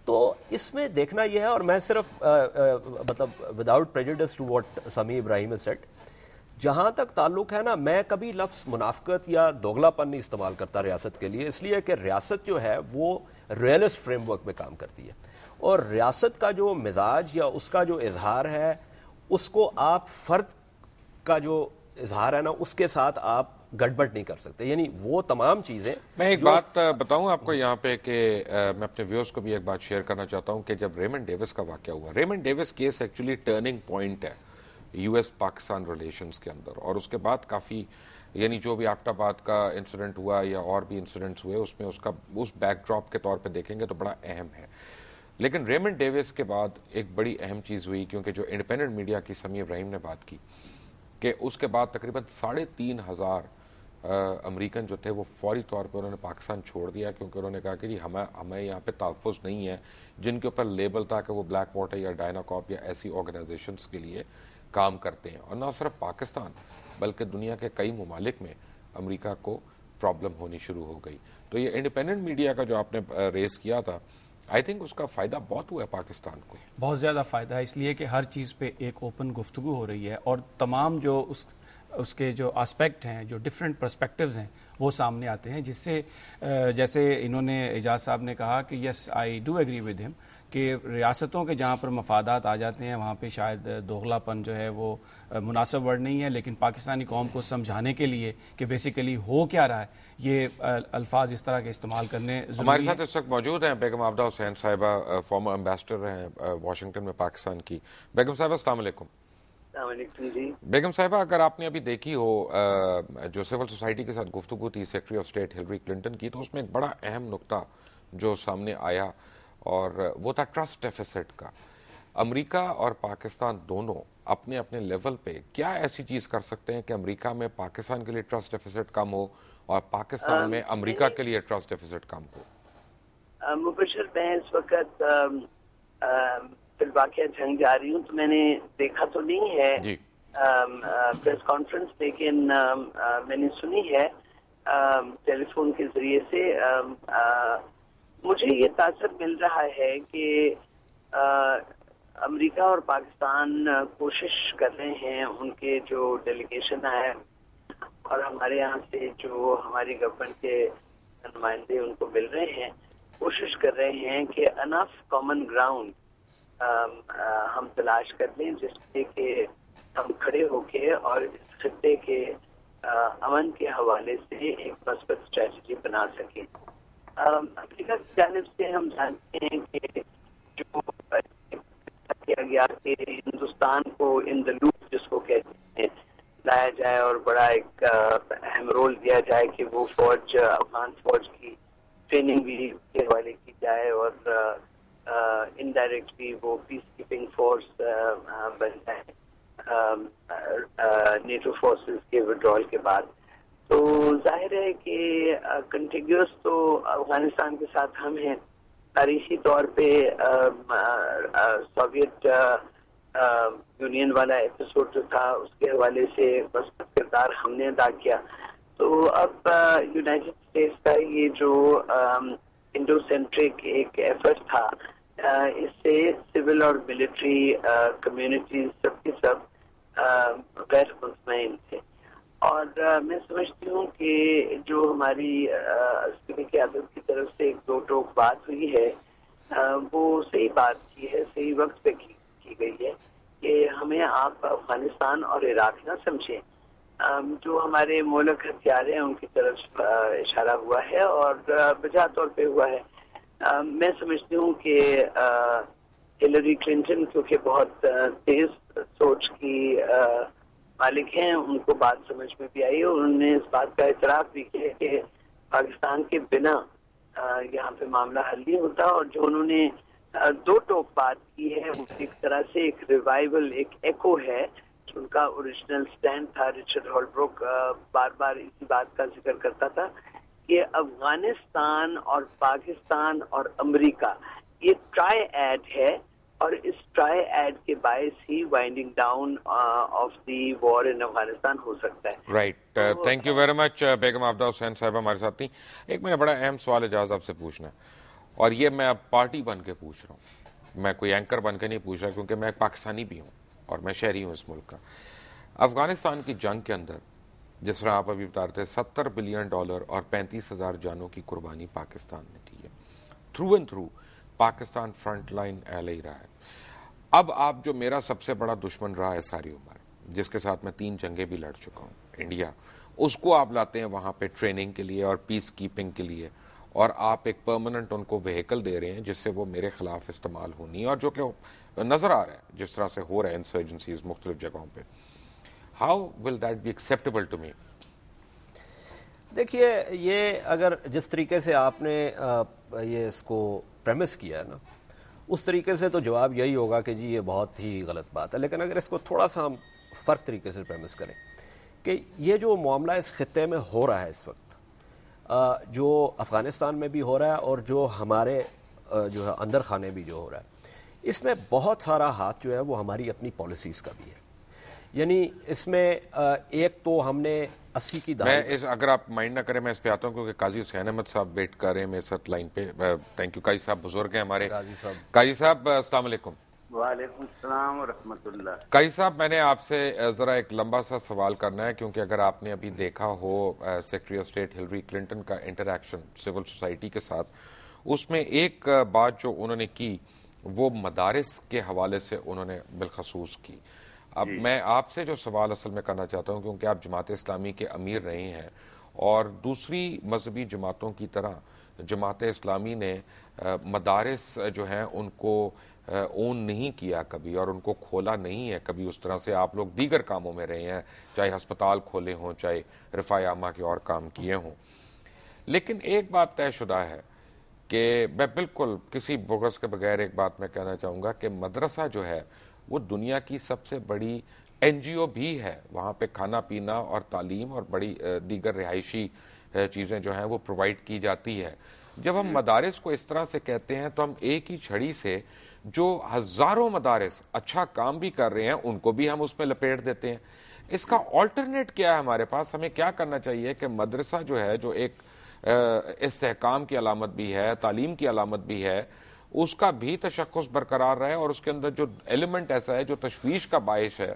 تو اس میں دیکھنا یہ ہے, اور میں صرف مطلب without prejudice to what Sami Ibrahim has said, جہاں تک تعلق ہے نا, میں کبھی لفظ منافقت یا دوگلا پن نہیں استعمال کرتا ریاست کے لیے, اس لیے کہ ریاست جو ہے وہ ریئلسٹ فریم ورک میں کام کرتی ہے, اور ریاست کا جو مزاج یا اس کا جو اظہار ہے اس کو آپ فرد کا جو اظہار ہے نا اس کے ساتھ آپ گڑبڑ نہیں کر سکتے. یعنی وہ تمام چیزیں. میں ایک بات بتاؤں آپ کو یہاں پہ کہ میں اپنے ویورز کو بھی ایک بات شیئر کرنا چاہتا ہوں کہ جب ریمنڈ ڈیوس کا واقعہ ہوا, Raymond Davis case actually turning point ہے یو ایس پاکستان ریلیشنز کے اندر, اور اس کے بعد کافی یعنی جو بھی آپٹا باد کا انسیڈنٹ ہوا یا اور بھی انسیڈنٹس ہوئے اس میں اس بیک ڈراپ کے طور پہ دیکھیں گے تو بڑا اہم ہے. لیکن ریمنڈ ڈیوس کے بعد ایک بڑی اہم چیز ہوئی, کیونکہ جو انڈیپینڈنٹ میڈیا کی سمیع ابراہیم نے بات کی کہ اس کے بعد تقریباً 3,500 امریکن جو تھے وہ فوری طور پہ انہوں نے پاکستان چھوڑ دیا, کیونکہ انہوں نے کہا کہ جی ہمیں یہاں پہ تحفظ نہیں ہے جن کے اوپر لیبل تھا کہ وہ بلیک واٹر یا ڈائناکاپ یا ایسی آرگنائزیشنز کے لیے کام کرتے ہیں. اور نہ صرف پاکستان بلکہ دنیا کے کئی ممالک میں امریکہ کو پرابلم ہونی شروع ہو گئی. تو یہ انڈیپینڈنٹ میڈیا کا جو آپ نے ریز کیا تھا, آئی تھنک اس کا فائدہ بہت ہوا ہے پاکستان کو, بہت زیادہ فائدہ ہے, اس لیے کہ ہر چیز پہ ایک اوپن گفتگو ہو رہی ہے اور تمام جو اس کے جو آسپیکٹ ہیں, جو ڈفرینٹ پرسپیکٹیوز ہیں وہ سامنے آتے ہیں, جس سے جیسے انہوں نے اعجاز صاحب نے کہا کہ yes I do agree with ہم کہ ریاستوں کے جہاں پر مفادات آ جاتے ہیں وہاں پہ شاید دوغلا پن جو ہے وہ مناسب ورڈ نہیں ہے, لیکن پاکستانی قوم کو سمجھانے کے لیے کہ بیسیکلی ہو کیا رہا ہے یہ الفاظ اس طرح کے استعمال کرنے ضروری ہیں. ہمارے ساتھ اس وقت موجود ہیں بیگم عابدہ حسین صاحبہ, فارمر ایمبیسڈر ہیں واشنگٹن میں پاکستان کی. بیگم صاحبہ السلام علیکم. السلام علیکم جی. بیگم صاحبہ, اگر آپ نے ابھی دیکھی ہو جو سول سوسائٹی کے ساتھ گفتگو تھی secretary of state Hillary Clinton کی, تو اس میں ایک بڑا اہم نقطہ جو سامنے آیا اور وہ تھا ٹرسٹ ڈیفیسٹ کا. امریکہ اور پاکستان دونوں اپنے اپنے لیول پہ کیا ایسی چیز کر سکتے ہیں کہ امریکہ میں پاکستان کے لیے ٹرسٹ ڈیفیسٹ کم ہو اور پاکستان میں امریکہ کے لیے ٹرسٹ ڈیفیسٹ کم ہو؟ مبشر میں اس وقت فی الواقع جنگ جا رہی ہوں, تو میں نے دیکھا تو نہیں ہے جی پریس کانفرنس, لیکن میں نے سنی ہے ٹیلی فون کے ذریعے سے. مجھے یہ تاثر مل رہا ہے کہ امریکہ اور پاکستان کوشش کر رہے ہیں, ان کے جو ڈیلیگیشن ہے اور ہمارے یہاں سے جو ہماری گورنمنٹ کے نمائندے ان کو مل رہے ہیں, کوشش کر رہے ہیں کہ انف کامن گراؤنڈ ہم تلاش کر لیں جس پہ کہ ہم کھڑے ہو کے اور اس خطے کے امن کے حوالے سے ایک مثبت اسٹریٹجی بنا سکیں. امریکہ کی جانب سے ہم جانتے ہیں کہ جو کیا گیا کہ ہندوستان کو ان دا لوپ جس کو کہتے ہیں لایا جائے اور بڑا ایک اہم رول دیا جائے کہ وہ فوج, افغان فوج کی ٹریننگ بھی کے حوالے کی جائے اور انڈائریکٹلی وہ پیس کیپنگ فورس بن جائے نیٹو فورسز کے وڈرال کے بعد. تو ظاہر ہے کہ کنٹیگیوس تو افغانستان کے ساتھ ہم ہیں, تاریخی طور پہ سوویت یونین والا ایپیسوڈ جو تھا اس کے حوالے سے مثبت کردار ہم نے ادا کیا. تو اب یونائٹڈ اسٹیٹس کا یہ جو انڈو سینٹرک ایک ایفرٹ تھا, اس سے سول اور ملٹری کمیونٹیز سب کے سب غیر مطمئن تھے. اور میں سمجھتی ہوں کہ جو ہماری عسکری قیادت کی طرف سے ایک دو ٹوک بات ہوئی ہے وہ صحیح بات کی ہے, صحیح وقت پہ کی گئی ہے کہ ہمیں آپ افغانستان اور عراق نہ سمجھیں. جو ہمارے مولک ہتھیار ہیں ان کی طرف اشارہ ہوا ہے اور بجا طور پہ ہوا ہے. میں سمجھتی ہوں کہ ہلری کلنٹن کیونکہ بہت تیز سوچ کی مالک ہیں, ان کو بات سمجھ میں بھی آئی اور انہوں نے اس بات کا اعتراف بھی کیا کہ پاکستان کے بنا یہاں پہ معاملہ حل نہیں ہوتا. اور جو انہوں نے دو ٹوک بات کی ہے وہ ایک طرح سے ایک ریوائول, ایک ایکو ہے جو ان کا اوریجنل سٹینڈ تھا. رچرڈ ہولبروک بار بار اسی بات کا ذکر کرتا تھا کہ افغانستان اور پاکستان اور امریکہ یہ ٹرائی ایڈ ہے اور اس ٹرائی ایڈ کے باعث ہی وائنڈنگ ڈاؤن آف دی وار ان افغانستان ہو سکتا ہے. رائٹ, تھینک یو ویری مچ. بیگم عابدہ حسین صاحبہ ہمارے ساتھ تھیں. ایک میں نے بڑا اہم سوال اعجاز آپ سے پوچھنا ہے, اور یہ میں اب پارٹی بن کے پوچھ رہا ہوں, میں کوئی اینکر بن کے نہیں پوچھ رہا کیونکہ میں ایک پاکستانی بھی ہوں اور میں شہری ہوں اس ملک کا. افغانستان کی جنگ کے اندر جس طرح آپ ابھی بتا رہے تھے $70 بلین اور 35,000 جانوں کی قربانی پاکستان نے کی ہے. Through and through Pakistan front line اہل ہی رہا ہے. اب آپ جو میرا سب سے بڑا دشمن رہا ہے ساری عمر, جس کے ساتھ میں 3 جنگیں بھی لڑ چکا ہوں, انڈیا, اس کو آپ لاتے ہیں وہاں پہ ٹریننگ کے لیے اور پیس کیپنگ کے لیے, اور آپ ایک پرماننٹ ان کو وہیکل دے رہے ہیں جس سے وہ میرے خلاف استعمال ہونی, اور جو کہ نظر آ رہا ہے جس طرح سے ہو رہا ہے انسرجنسیز مختلف جگہوں پہ. How will that be acceptable to me? دیکھیے, یہ اگر جس طریقے سے آپ نے یہ اس کو پریمس کیا ہے نا, اس طریقے سے تو جواب یہی ہوگا کہ جی یہ بہت ہی غلط بات ہے. لیکن اگر اس کو تھوڑا سا ہم فرق طریقے سے پریمس کریں کہ یہ جو معاملہ اس خطے میں ہو رہا ہے اس وقت, جو افغانستان میں بھی ہو رہا ہے اور جو ہمارے جو ہے اندر خانے بھی جو ہو رہا ہے, اس میں بہت سارا ہاتھ جو ہے وہ ہماری اپنی پالیسیز کا بھی ہے. یعنی اس میں ایک تو ہم نے 80 کی دہائی, اگر آپ مائنڈ نہ کریں میں اس پہ آتا ہوں کیونکہ قاضی حسین احمد صاحب ویٹ کر رہے ہیں میرے ساتھ لائن پہ. Thank you. قاضی صاحب بزرگ ہیں ہمارے. قاضی صاحب السلام علیکم. وعلیکم السلام ورحمۃ اللہ. قاضی صاحب میں نے آپ سے ذرا ایک لمبا سا سوال کرنا ہے کیونکہ اگر آپ نے ابھی دیکھا ہو secretary of state Hillary Clinton کا انٹریکشن سول سوسائٹی کے ساتھ, اس میں ایک بات جو انہوں نے کی وہ مدارس کے حوالے سے انہوں نے بالخصوص کی. اب میں آپ سے جو سوال اصل میں کرنا چاہتا ہوں کیونکہ آپ جماعت اسلامی کے امیر رہے ہیں اور دوسری مذہبی جماعتوں کی طرح جماعت اسلامی نے مدارس جو ہیں ان کو اون نہیں کیا کبھی اور ان کو کھولا نہیں ہے کبھی اس طرح سے. آپ لوگ دیگر کاموں میں رہے ہیں, چاہے ہسپتال کھولے ہوں, چاہے رفاع عامہ کے اور کام کیے ہوں. لیکن ایک بات طے شدہ ہے کہ میں بالکل کسی بغض کے بغیر ایک بات میں کہنا چاہوں گا کہ مدرسہ جو ہے وہ دنیا کی سب سے بڑی این جی او بھی ہے. وہاں پہ کھانا پینا اور تعلیم اور بڑی دیگر رہائشی چیزیں جو ہیں وہ پرووائڈ کی جاتی ہے. جب ہم مدارس کو اس طرح سے کہتے ہیں تو ہم ایک ہی چھڑی سے جو ہزاروں مدارس اچھا کام بھی کر رہے ہیں ان کو بھی ہم اس میں لپیٹ دیتے ہیں. اس کا آلٹرنیٹ کیا ہے ہمارے پاس؟ ہمیں کیا کرنا چاہیے کہ مدرسہ جو ہے جو ایک استحکام کی علامت بھی ہے, تعلیم کی علامت بھی ہے, اس کا بھی تشخص برقرار رہے اور اس کے اندر جو ایلیمنٹ ایسا ہے جو تشویش کا باعث ہے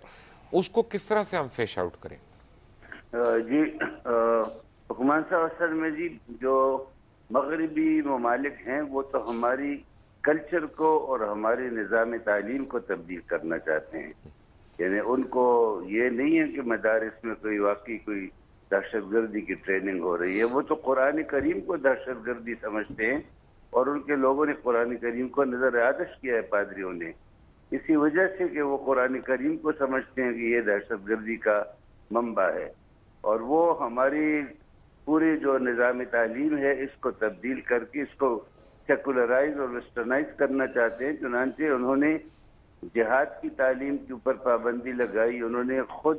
اس کو کس طرح سے ہم فیش آؤٹ کریں؟ جی حکمان صاحب, اصل میں جی جو مغربی ممالک ہیں وہ تو ہماری کلچر کو اور ہمارے نظام تعلیم کو تبدیل کرنا چاہتے ہیں. یعنی ان کو یہ نہیں ہے کہ مدارس میں کوئی واقعی کوئی دہشت گردی کی ٹریننگ ہو رہی ہے. وہ تو قرآن کریم کو دہشت گردی سمجھتے ہیں اور ان کے لوگوں نے قرآن کریم کو نظر آتش کیا ہے پادریوں نے, اسی وجہ سے کہ وہ قرآن کریم کو سمجھتے ہیں کہ یہ دہشت گردی کا منبع ہے. اور وہ ہماری پوری جو نظام تعلیم ہے اس کو تبدیل کر کے اس کو سیکولرائز اور ویسٹرنائز کرنا چاہتے ہیں. چنانچہ انہوں نے جہاد کی تعلیم کے اوپر پابندی لگائی. انہوں نے خود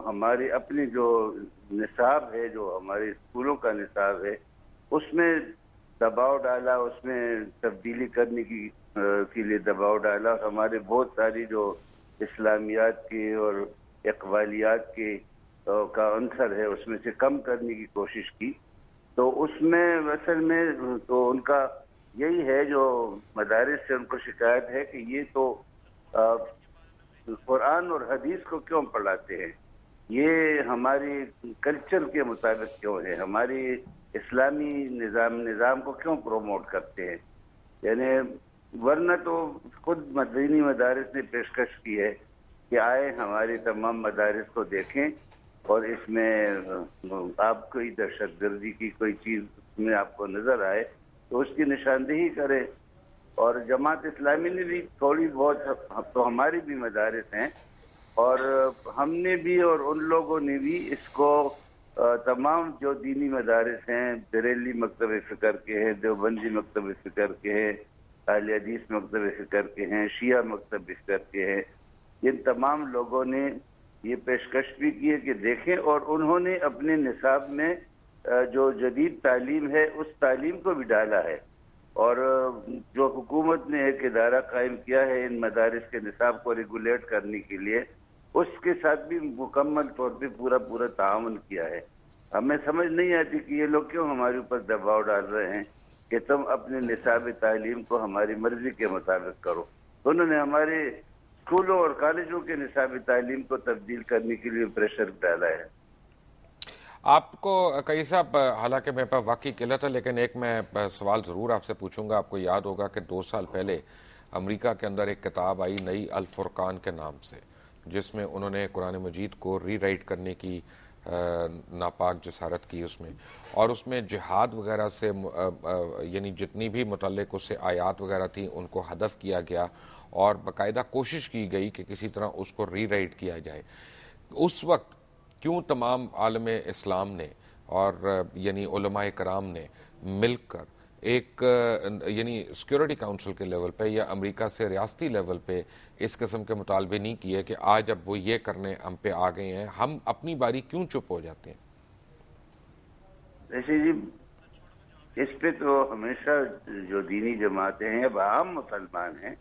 ہمارے اپنے جو نصاب ہے, جو ہمارے اسکولوں کا نصاب ہے, اس میں دباؤ ڈالا, اس میں تبدیلی کرنے کے لیے دباؤ ڈالا. ہمارے بہت ساری جو اسلامیات کے اور اقبالیات کے کا عنصر ہے اس میں سے کم کرنے کی کوشش کی. تو اس میں اصل میں تو ان کا یہی ہے, جو مدارس سے ان کو شکایت ہے کہ یہ تو قرآن اور حدیث کو کیوں پڑھاتے ہیں, یہ ہماری کلچر کے مطابق کیوں ہے, ہماری اسلامی نظام کو کیوں پروموٹ کرتے ہیں. یعنی ورنہ تو خود مدینی مدارس نے پیشکش کی ہے کہ آئے ہماری تمام مدارس کو دیکھیں اور اس میں آپ کوئی دہشت گردی کی کوئی چیز میں آپ کو نظر آئے تو اس کی نشاندہی کرے. اور جماعت اسلامی نے بھی تھوڑی بہت, تو ہماری بھی مدارس ہیں اور ہم نے بھی اور ان لوگوں نے بھی اس کو تمام جو دینی مدارس ہیں, بریلی مکتب فکر کے ہیں, دیوبندی مکتب فکر کے ہیں, اہل حدیث مکتب فکر کے ہیں, شیعہ مکتب فکر کے ہیں, ان تمام لوگوں نے یہ پیشکش بھی کی ہے کہ دیکھیں. اور انہوں نے اپنے نصاب میں جو جدید تعلیم ہے اس تعلیم کو بھی ڈالا ہے. اور جو حکومت نے ایک ادارہ قائم کیا ہے ان مدارس کے نصاب کو ریگولیٹ کرنے کے لیے, اس کے ساتھ بھی مکمل طور پہ پورا تعاون کیا ہے. ہمیں سمجھ نہیں آتی کہ یہ لوگ کیوں ہمارے اوپر دباؤ ڈال رہے ہیں کہ تم اپنے نصاب تعلیم کو ہماری مرضی کے مطابق کرو. انہوں نے ہمارے اسکولوں اور کالجوں کے نصاب تعلیم کو تبدیل کرنے کے لیے پریشر ڈالا ہے. آپ کو کئی صاحب, حالانکہ میرے پاس واقعی قلت ہے لیکن ایک میں سوال ضرور آپ سے پوچھوں گا. آپ کو یاد ہوگا کہ 2 سال پہلے امریکہ کے اندر ایک کتاب آئی نئی الفرقان کے نام سے, جس میں انہوں نے قرآن مجید کو ری رائٹ کرنے کی ناپاک جسارت کی اس میں, اور اس میں جہاد وغیرہ سے یعنی جتنی بھی متعلق اس سے آیات وغیرہ تھیں ان کو ہدف کیا گیا اور باقاعدہ کوشش کی گئی کہ کسی طرح اس کو ری رائٹ کیا جائے. اس وقت کیوں تمام عالم اسلام نے اور یعنی علماء کرام نے مل کر ایک یعنی سیکورٹی کاؤنسل کے لیول پہ یا امریکہ سے ریاستی لیول پہ اس قسم کے مطالبے نہیں کیے کہ آج اب وہ یہ کرنے ہم پہ آ گئے ہیں، ہم اپنی باری کیوں چپ ہو جاتے ہیں؟ ایسے جی اس پہ تو ہمیشہ جو دینی جماعتیں ہیں اب عام مسلمان ہیں،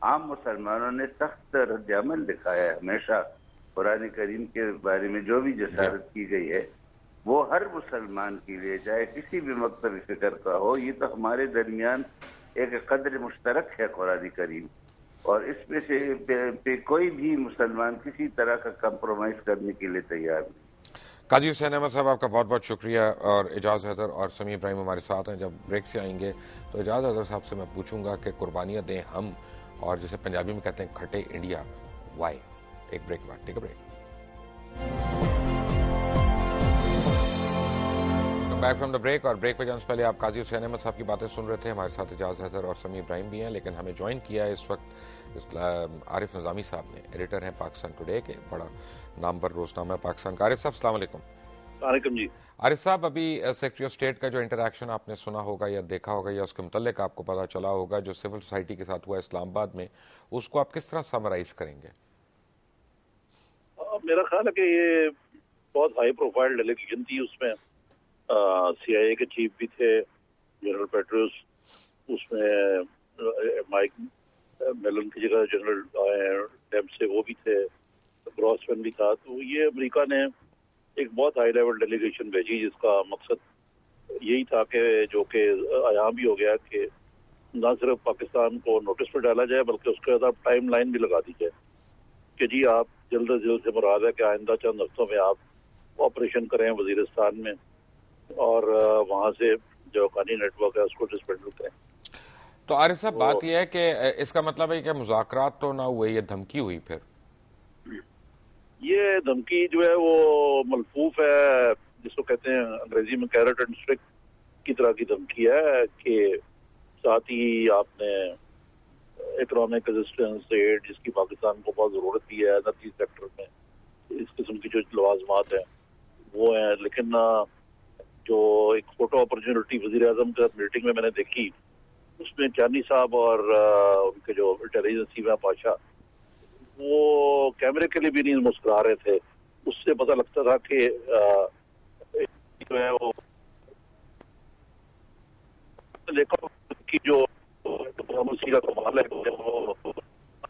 عام مسلمانوں نے سخت رد عمل دکھایا ہے ہمیشہ۔ قرآن کریم کے بارے میں جو بھی جسارت کی گئی ہے وہ ہر مسلمان کے لیے، چاہے کسی بھی مکتب فکر کا ہو، یہ تو ہمارے درمیان ایک قدر مشترک ہے قرآن کریم، اور اس میں سے پہ کوئی بھی مسلمان کسی طرح کا کمپرومائز کرنے کے لیے تیار نہیں۔ قاضی حسین احمد صاحب، آپ کا بہت بہت شکریہ، اور اعجاز حیدر اور سمیع ابراہیم ہمارے ساتھ ہیں۔ جب بریک سے آئیں گے تو اعجاز حیدر صاحب سے میں پوچھوں گا کہ قربانیاں دیں ہم، اور جسے پنجابی میں کہتے ہیں کھٹے انڈیا، وائی؟ ایک بریک بعد، take a break. Back from the break, اور بریک پہ جانے سے پہلے آپ قاضی حسین احمد صاحب کی باتیں سن رہے تھے، ہمارے ساتھ اعجاز حیدر اور سمیع ابراہیم بھی ہیں، لیکن ہمیں جوائن کیا ہے اس وقت عارف نظامی صاحب نے، ایڈیٹر ہیں پاکستان ٹوڈے کے، بڑا نامور روزنامہ پاکستان کا۔ عارف صاحب السلام علیکم۔ وعلیکم جی۔ عارف صاحب، ابھی سیکریٹری آف اسٹیٹ کا جو انٹریکشن آپ نے سنا ہوگا یا دیکھا ہوگا یا اس کے متعلق آپ کو پتا چلا ہوگا جو سول سوسائٹی کے ساتھ ہوا اسلام آباد میں، اس کو آپ کس طرح سمرائز کریں گے؟ میرا خیال ہے کہ یہ بہت ہائی پروفائل ڈیلیگیشن تھی، اس میں سی آئی اے کے چیف بھی تھے، جنرل پیٹروس، اس میں مائک میلن کی جگہ جنرل ڈیمپ سے وہ بھی تھے، گراسمین بھی تھا۔ تو یہ امریکہ نے ایک بہت ہائی لیول ڈیلیگیشن بھیجی جس کا مقصد یہی تھا کہ جو کہ عیاں بھی ہو گیا کہ نہ صرف پاکستان کو نوٹس پہ ڈالا جائے بلکہ اس کے بعد ٹائم لائن بھی لگا دی جائے کہ جی آپ جلد از جلد سے مراد ہے کہ آئندہ چند ہفتوں میں آپ آپریشن کریں وزیرستان میں، اور وہاں سے جو افغانی نیٹ ورک ہے اس کو ڈسپینڈل کریں۔ تو عارف صاحب بات یہ ہے کہ اس کا مطلب ہے کہ مذاکرات تو نہ ہوئے، یہ دھمکی ہوئی؟ پھر یہ دھمکی جو ہے وہ ملفوف ہے، جس کو کہتے ہیں انگریزی میں کیرٹ اینڈ اسٹک کی طرح کی دھمکی ہے کہ ساتھ ہی آپ نے اکنامک اسسٹنس ایڈ جس کی پاکستان کو بہت ضرورت بھی ہے انرجی سیکٹر میں، اس قسم کی جو لوازمات ہیں وہ ہیں۔ لیکن جو ایک فوٹو اپرچونٹی وزیر اعظم کے ساتھ میٹنگ میں میں نے دیکھی، اس میں چانی صاحب اور ان کے جو انٹیلیجنس سیما پاشا وہ کیمرے کے لیے بھی نہیں مسکرا رہے تھے، اس سے پتہ لگتا تھا کہ جو ہے وہ جو کا کمال ہے وہ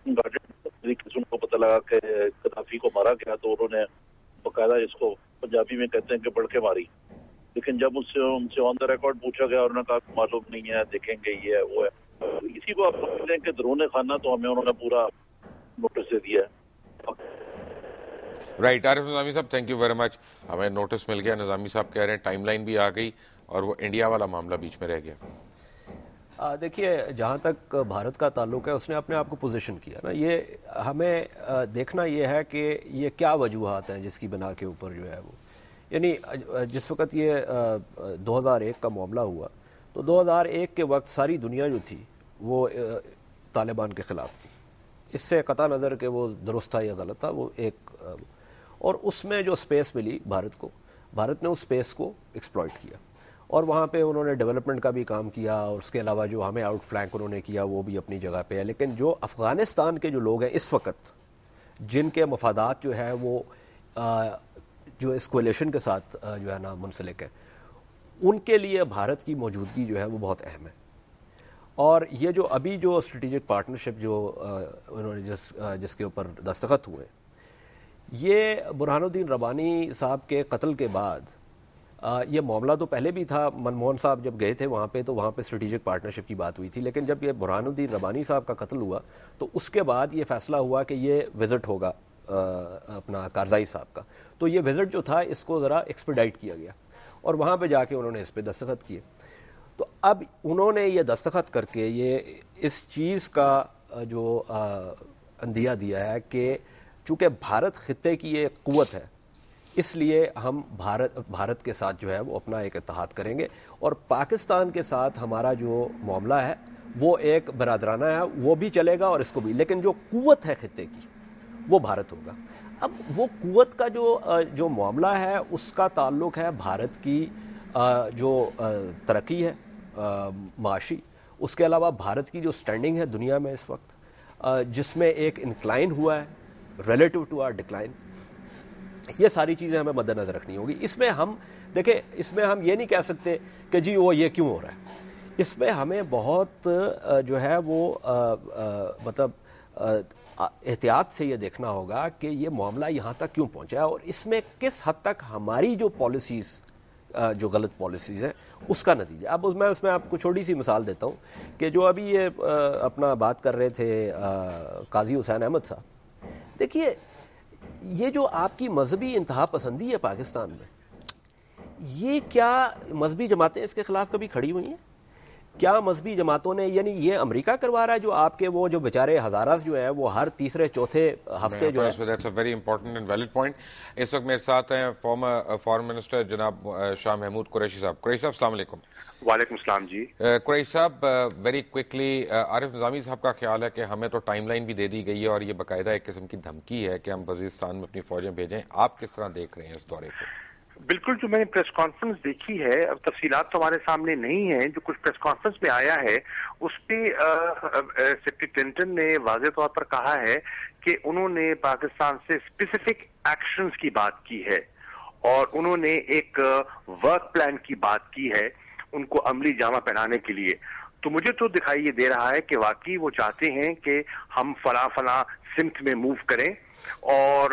طریقے سے ان کو پتہ لگا کہ قذافی کو مارا گیا تو انہوں نے باقاعدہ اس کو پنجابی میں کہتے ہیں کہ بڑھ کے ماری، لیکن جب ان سے آن دا ریکارڈ پوچھا گیا اور انہوں نے کہا کہ معلوم نہیں ہے، دیکھیں گے یہ ہے وہ ہے۔ اسی کو آپ سمجھتے ہیں کہ درون خانہ تو ہمیں انہوں نے پورا نوٹس دے دیا ہے۔ رائٹ، عارف نظامی صاحب تھینک یو ویری مچ، ہمیں نوٹس مل گیا، نظامی صاحب کہہ رہے ہیں ٹائم لائن بھی آ گئی اور وہ انڈیا والا معاملہ بیچ میں رہ گیا۔ دیکھیے جہاں تک بھارت کا تعلق ہے اس نے اپنے آپ کو پوزیشن کیا نا، یہ ہمیں دیکھنا یہ ہے کہ یہ کیا وجوہات ہیں جس کی بنا کے اوپر جو ہے وہ، یعنی جس وقت یہ 2001 کا معاملہ ہوا تو 2001 کے وقت ساری دنیا جو تھی وہ طالبان کے خلاف تھی، اس سے قطع نظر کہ وہ درست تھا یا غلط تھا، وہ ایک اور اس میں جو سپیس ملی بھارت کو، بھارت نے اس سپیس کو ایکسپلائٹ کیا اور وہاں پہ انہوں نے ڈیولپمنٹ کا بھی کام کیا، اور اس کے علاوہ جو ہمیں آؤٹ فلینک انہوں نے کیا وہ بھی اپنی جگہ پہ ہے۔ لیکن جو افغانستان کے جو لوگ ہیں اس وقت، جن کے مفادات جو ہے وہ جو اس کولیشن کے ساتھ جو ہے نا منسلک ہے، ان کے لیے بھارت کی موجودگی جو ہے وہ بہت اہم ہے۔ اور یہ جو ابھی جو اسٹریٹجک پارٹنرشپ جو انہوں نے جس کے اوپر دستخط ہوئے، یہ برہان الدین ربانی صاحب کے قتل کے بعد، یہ معاملہ تو پہلے بھی تھا، منموہن صاحب جب گئے تھے وہاں پہ تو وہاں پہ اسٹریٹجک پارٹنرشپ کی بات ہوئی تھی، لیکن جب یہ برہان الدین ربانی صاحب کا قتل ہوا تو اس کے بعد یہ فیصلہ ہوا کہ یہ وزٹ ہوگا اپنا کارزائی صاحب کا، تو یہ وزٹ جو تھا اس کو ذرا ایکسپیڈائٹ کیا گیا اور وہاں پہ جا کے انہوں نے اس پہ دستخط کیے۔ تو اب انہوں نے یہ دستخط کر کے یہ اس چیز کا جو اندیہ دیا ہے کہ چونکہ بھارت خطے کی ایک قوت ہے، اس لیے ہم بھارت کے ساتھ جو ہے وہ اپنا ایک اتحاد کریں گے، اور پاکستان کے ساتھ ہمارا جو معاملہ ہے وہ ایک برادرانہ ہے، وہ بھی چلے گا اور اس کو بھی، لیکن جو قوت ہے خطے کی وہ بھارت ہوگا۔ اب وہ قوت کا جو معاملہ ہے اس کا تعلق ہے بھارت کی جو ترقی ہے، معاشی, اس کے علاوہ بھارت کی جو سٹینڈنگ ہے دنیا میں اس وقت, جس میں ایک انکلائن ہوا ہے ریلیٹو ٹو آر ڈکلائن, یہ ساری چیزیں ہمیں مد نظر رکھنی ہوگی. اس میں ہم دیکھیں, اس میں ہم یہ نہیں کہہ سکتے کہ جی وہ یہ کیوں ہو رہا ہے. اس میں ہمیں بہت جو ہے وہ مطلب احتیاط سے یہ دیکھنا ہوگا کہ یہ معاملہ یہاں تک کیوں پہنچا ہے, اور اس میں کس حد تک ہماری جو پالیسیز جو غلط پالیسیز ہیں اس کا نتیجہ. اب میں اس میں آپ کو چھوٹی سی مثال دیتا ہوں کہ جو ابھی یہ اپنا بات کر رہے تھے قاضی حسین احمد صاحب, دیکھیے یہ جو آپ کی مذہبی انتہا پسندی ہے پاکستان میں, یہ کیا مذہبی جماعتیں اس کے خلاف کبھی کھڑی ہوئی ہیں؟ کیا مذہبی جماعتوں نے, یعنی یہ امریکہ کروا رہا ہے جو آپ کے وہ جو بیچارے ہزارہ جو ہیں وہ ہر تیسرے چوتھے ہفتے جو ہے. That's a very important and valid point. اس وقت میرے ساتھ ہیں فارن منسٹر جناب شاہ محمود قریشی صاحب. قریشی صاحب السلام علیکم. وعلیکم السلام جی. قریشی صاحب ویری کوئکلی, عارف نظامی صاحب کا خیال ہے کہ ہمیں تو ٹائم لائن بھی دے دی گئی ہے اور یہ باقاعدہ ایک قسم کی دھمکی ہے کہ ہم وزیرستان میں اپنی فوجیں بھیجیں. آپ کس طرح دیکھ رہے ہیں اس دورے کو؟ بالکل, جو میں نے پریس کانفرنس دیکھی ہے, اب تفصیلات تو ہمارے سامنے نہیں ہیں, جو کچھ پریس کانفرنس میں آیا ہے اس پہ سیکرٹری کلنٹن نے واضح طور پر کہا ہے کہ انہوں نے پاکستان سے اسپیسیفک ایکشنز کی بات کی ہے اور انہوں نے ایک ورک پلان کی بات کی ہے ان کو عملی جامہ پہنانے کے لیے. تو مجھے تو دکھائی یہ دے رہا ہے کہ واقعی وہ چاہتے ہیں کہ ہم فلاں سمت میں موو کریں, اور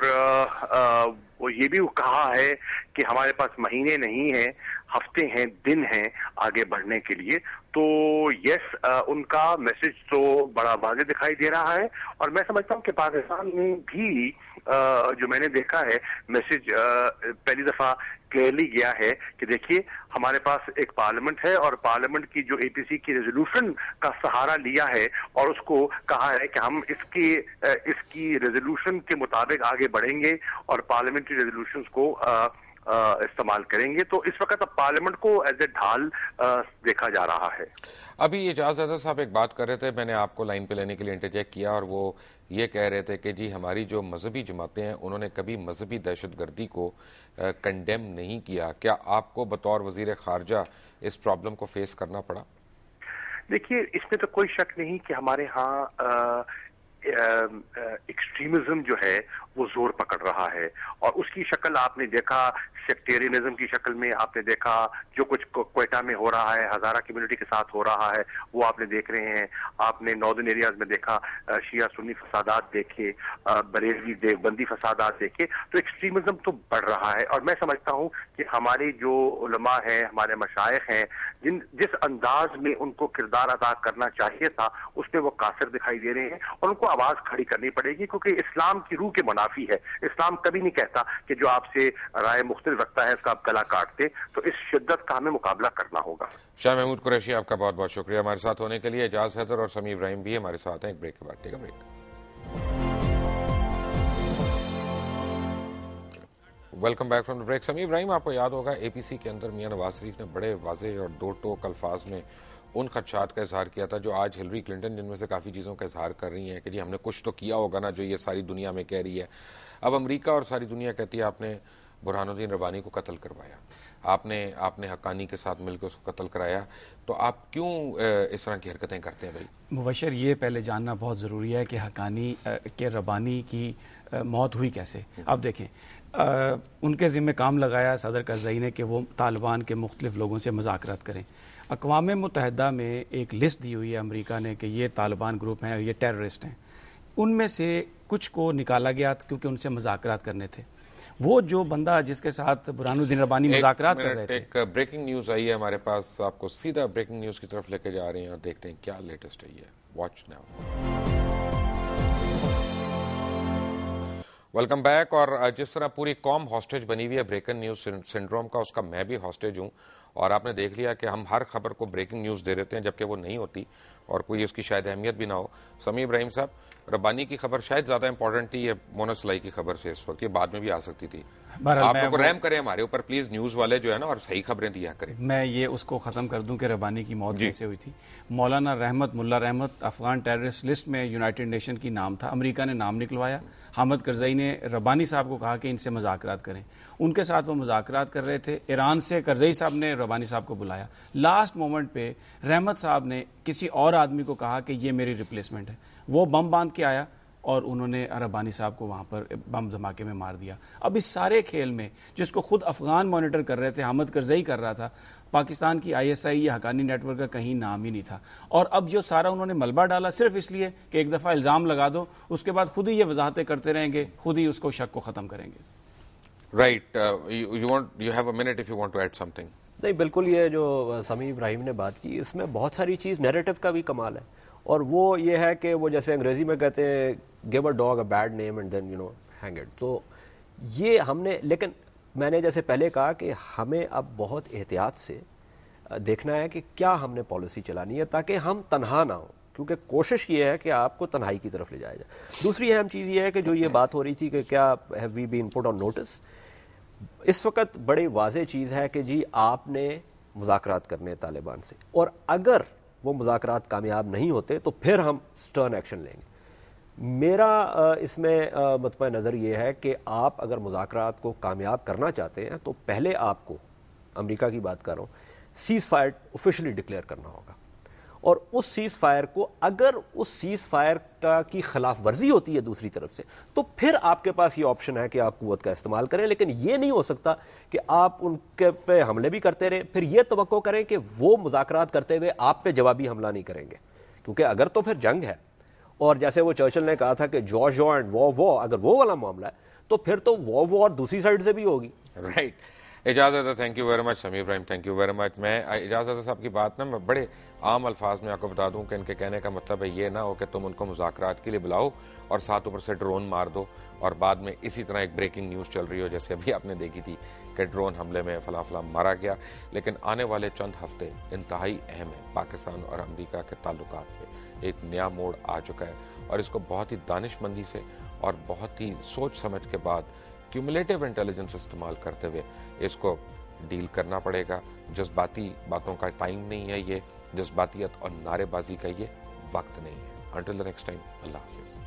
وہ یہ بھی کہا ہے کہ ہمارے پاس مہینے نہیں ہیں, ہفتے ہیں, دن ہیں آگے بڑھنے کے لیے. تو یس, ان کا میسج تو بڑا واضح دکھائی دے رہا ہے, اور میں سمجھتا ہوں کہ پاکستان میں بھی جو میں نے دیکھا ہے میسج پہلی دفعہ کلیئرلی گیا ہے کہ دیکھیے ہمارے پاس ایک پارلیمنٹ ہے اور پارلیمنٹ کی جو اے پی سی کی ریزولوشن کا سہارا لیا ہے اور اس کو کہا ہے کہ ہم اس کی ریزولوشن کے مطابق آگے بڑھیں گے اور پارلیمنٹری ریزولوشنز کو استعمال کریں گے. تو اس وقت اب پارلیمنٹ کو ایز اے ڈھال دیکھا جا رہا ہے. ابھی اعجاز حیدر صاحب ایک بات کر رہے تھے, میں نے آپ کو لائن پہ لینے کے لیے انٹرجیکٹ کیا, اور وہ یہ کہہ رہے تھے کہ جی ہماری جو مذہبی جماعتیں ہیں انہوں نے کبھی مذہبی دہشت گردی کو کنڈیم نہیں کیا. کیا آپ کو بطور وزیر خارجہ اس پرابلم کو فیس کرنا پڑا؟ دیکھیے, اس میں تو کوئی شک نہیں کہ ہمارے ہاں ایکسٹریمزم جو ہے وہ زور پکڑ رہا ہے, اور اس کی شکل آپ نے دیکھا سیکٹیرینزم کی شکل میں, آپ نے دیکھا جو کچھ کوئٹہ میں ہو رہا ہے, ہزارہ کمیونٹی کے ساتھ ہو رہا ہے, وہ آپ نے دیکھ رہے ہیں. آپ نے ناردرن ایریاز میں دیکھا شیعہ سنی فسادات دیکھے, بریلوی دیوبندی فسادات دیکھے. تو ایکسٹریمزم تو بڑھ رہا ہے, اور میں سمجھتا ہوں کہ ہمارے جو علماء ہیں, ہمارے مشائخ ہیں, جس انداز میں ان کو کردار ادا کرنا چاہیے تھا اس میں وہ قاصر دکھائی دے رہے ہیں, اور ان کو آواز کھڑی کرنی پڑے گی, کیونکہ اسلام کی روح کے منافی ہے. اسلام کبھی نہیں کہتا کہ جو آپ سے رائے مختلف رکھتا ہے اس کا آپ گلا کاٹتے. تو اس شدت کا ہمیں مقابلہ کرنا ہوگا. شاہ محمود قریشی, آپ کا بہت بہت شکریہ ہمارے ساتھ ہونے کے لیے. اعجاز حیدر اور سمیع ابراہیم بھی ہمارے ساتھ ہیں. ایک بریک کے بعد take a break. Welcome back from the break. Sami Ibrahim, آپ کو یاد ہوگا اے پی سی کے اندر میاں نواز شریف نے بڑے واضح اور دو ٹوک الفاظ میں ان خدشات کا اظہار کیا تھا جو آج ہلری کلنٹن جن میں سے کافی چیزوں کا اظہار کر رہی ہیں کہ جی ہم نے کچھ تو کیا ہوگا نا جو یہ ساری دنیا میں کہہ رہی ہے. اب امریکہ اور ساری دنیا کہتی ہے آپ نے برہان الدین ربانی کو قتل کروایا, آپ نے حقانی کے ساتھ مل کے اس کو قتل کرایا, تو آپ کیوں اس طرح کی حرکتیں کرتے ہیں بھائی؟ مبشر, یہ پہلے جاننا بہت ضروری ہے کہ حقانی کے ربانی کی موت ہوئی کیسے. اب دیکھیں, ان کے ذمہ کام لگایا صدر کرزئی نے کہ وہ طالبان کے مختلف لوگوں سے مذاکرات کریں. اقوام متحدہ میں ایک لسٹ دی ہوئی ہے امریکہ نے کہ یہ طالبان گروپ ہیں, یہ ٹیررسٹ ہیں. ان میں سے کچھ کو نکالا گیا کیونکہ ان سے مذاکرات کرنے تھے. وہ جو بندہ جس کے ساتھ برہان الدین ربانی مذاکرات کر رہے تھے. ایک بریکنگ نیوز آئی ہے ہمارے پاس, آپ کو سیدھا بریکنگ نیوز کی طرف لے کے جا رہے ہیں اور دیکھتے ہیں کیا لیٹسٹ ہے. یہ واچ ناؤ. Welcome back. اور جس طرح پوری قوم ہاسٹیج بنی ہوئی ہے بریکنگ نیوز سنڈروم کا, اس کا میں بھی ہاسٹیج ہوں, اور آپ نے دیکھ لیا کہ ہم ہر خبر کو بریکنگ نیوز دے دیتے ہیں جبکہ وہ نہیں ہوتی. اور کوئی اس کی شاید اہمیت بھی نہ ہو. سمیع ابراہیم صاحب, ربانی کی خبر شاید زیادہ امپورٹنٹ تھی یہ مونس لائی کی خبر سے اس وقت, یہ بعد میں بھی آ سکتی تھی. آپ لوگ رحم کریں ہمارے اوپر پلیز, نیوز والے جو ہے نا, اور صحیح خبریں دیا کریں. میں یہ اس کو ختم کر دوں کہ ربانی کی موت کیسے ہوئی تھی. مولانا رحمت ملا رحمت افغان ٹیررسٹ لسٹ میں یونائٹڈ نیشن کی نام تھا, امریکہ نے نام نکلوایا. حامد کرزئی نے ربانی صاحب کو کہا کہ ان سے مذاکرات کریں, ان کے ساتھ وہ مذاکرات کر رہے تھے. ایران سے کرزئی صاحب نے ربانی صاحب کو بلایا. لاسٹ مومنٹ پہ رحمت صاحب نے کسی اور آدمی کو کہا کہ یہ میری ریپلیسمنٹ ہے. وہ بم باندھ کے آیا اور انہوں نے ربانی صاحب کو وہاں پر بم دھماکے میں مار دیا. اب اس سارے کھیل میں جس کو خود افغان مانیٹر کر رہے تھے, حامد کرزئی کر رہا تھا, پاکستان کی ISI یا حقانی نیٹ ورک کا کہیں نام ہی نہیں تھا. اور اب جو سارا انہوں نے ملبہ ڈالا صرف اس لیے کہ ایک دفعہ الزام لگا دو, اس کے بعد خود ہی یہ وضاحتیں کرتے رہیں گے, خود ہی اس کو شک کو ختم کریں گے. Right, you have a minute if you want to add something. نہیں, بالکل یہ جو سمیع ابراہیم نے بات کی اس میں بہت ساری چیز نیریٹو کا بھی کمال ہے, اور وہ یہ ہے کہ وہ جیسے انگریزی میں کہتے ہیں give a dog a bad name and then hang it. تو یہ ہم نے, لیکن میں نے جیسے پہلے کہا کہ ہمیں اب بہت احتیاط سے دیکھنا ہے کہ کیا ہم نے پالیسی چلانی ہے تاکہ ہم تنہا نہ ہوں, کیونکہ کوشش یہ ہے کہ آپ کو تنہائی کی طرف لے جایا جائے. دوسری اہم چیز یہ ہے کہ جو یہ بات ہو رہی تھی کہ کیا have we been put on notice, اس وقت بڑی واضح چیز ہے کہ جی آپ نے مذاکرات کرنے طالبان سے, اور اگر وہ مذاکرات کامیاب نہیں ہوتے تو پھر ہم سٹرن ایکشن لیں گے. میرا اس میں مطمئن نظر یہ ہے کہ آپ اگر مذاکرات کو کامیاب کرنا چاہتے ہیں تو پہلے آپ کو, امریکہ کی بات کر رہا ہوں, سیز فائر آفیشلی ڈکلیئر کرنا ہوگا, اور اس سیز فائر کو اگر اس سیز فائر کی خلاف ورزی ہوتی ہے دوسری طرف سے تو پھر آپ کے پاس یہ آپشن ہے کہ آپ قوت کا استعمال کریں. لیکن یہ نہیں ہو سکتا کہ آپ ان کے پہ حملے بھی کرتے رہیں پھر یہ توقع کریں کہ وہ مذاکرات کرتے ہوئے آپ پہ جوابی حملہ نہیں کریں گے, کیونکہ اگر تو پھر جنگ ہے, اور جیسے وہ چرچل نے کہا تھا کہ جو اینڈ وہ اگر وہ والا معاملہ ہے تو پھر تو وہ دوسری سائڈ سے بھی ہوگی. رائٹ, اجازت ہے. Thank you very much Sami Ibrahim, thank you very much. میں اجازت صاحب کی بات نا میں بڑے عام الفاظ میں آپ کو بتا دوں کہ ان کے کہنے کا مطلب ہے یہ نہ ہو کہ تم ان کو مذاکرات کے لیے بلاؤ اور ساتھ اوپر سے ڈرون مار دو, اور بعد میں اسی طرح ایک بریکنگ نیوز چل رہی ہو جیسے ابھی آپ نے دیکھی تھی کہ ڈرون حملے میں فلاں فلاں مارا گیا. لیکن آنے والے چند ہفتے انتہائی اہم ہیں پاکستان اور امریکہ کے تعلقات پہ. ایک نیا موڑ آ چکا ہے اور اس کو بہت ہی دانش مندی سے اور بہت ہی سوچ سمجھ کے بعد کیومولیٹو انٹیلیجنس استعمال کرتے ہوئے اس کو ڈیل کرنا پڑے گا. جذباتی باتوں کا ٹائم نہیں ہے, یہ جذباتیت اور نعرے بازی کا یہ وقت نہیں ہے. انٹل دی نیکسٹ ٹائم, اللہ حافظ.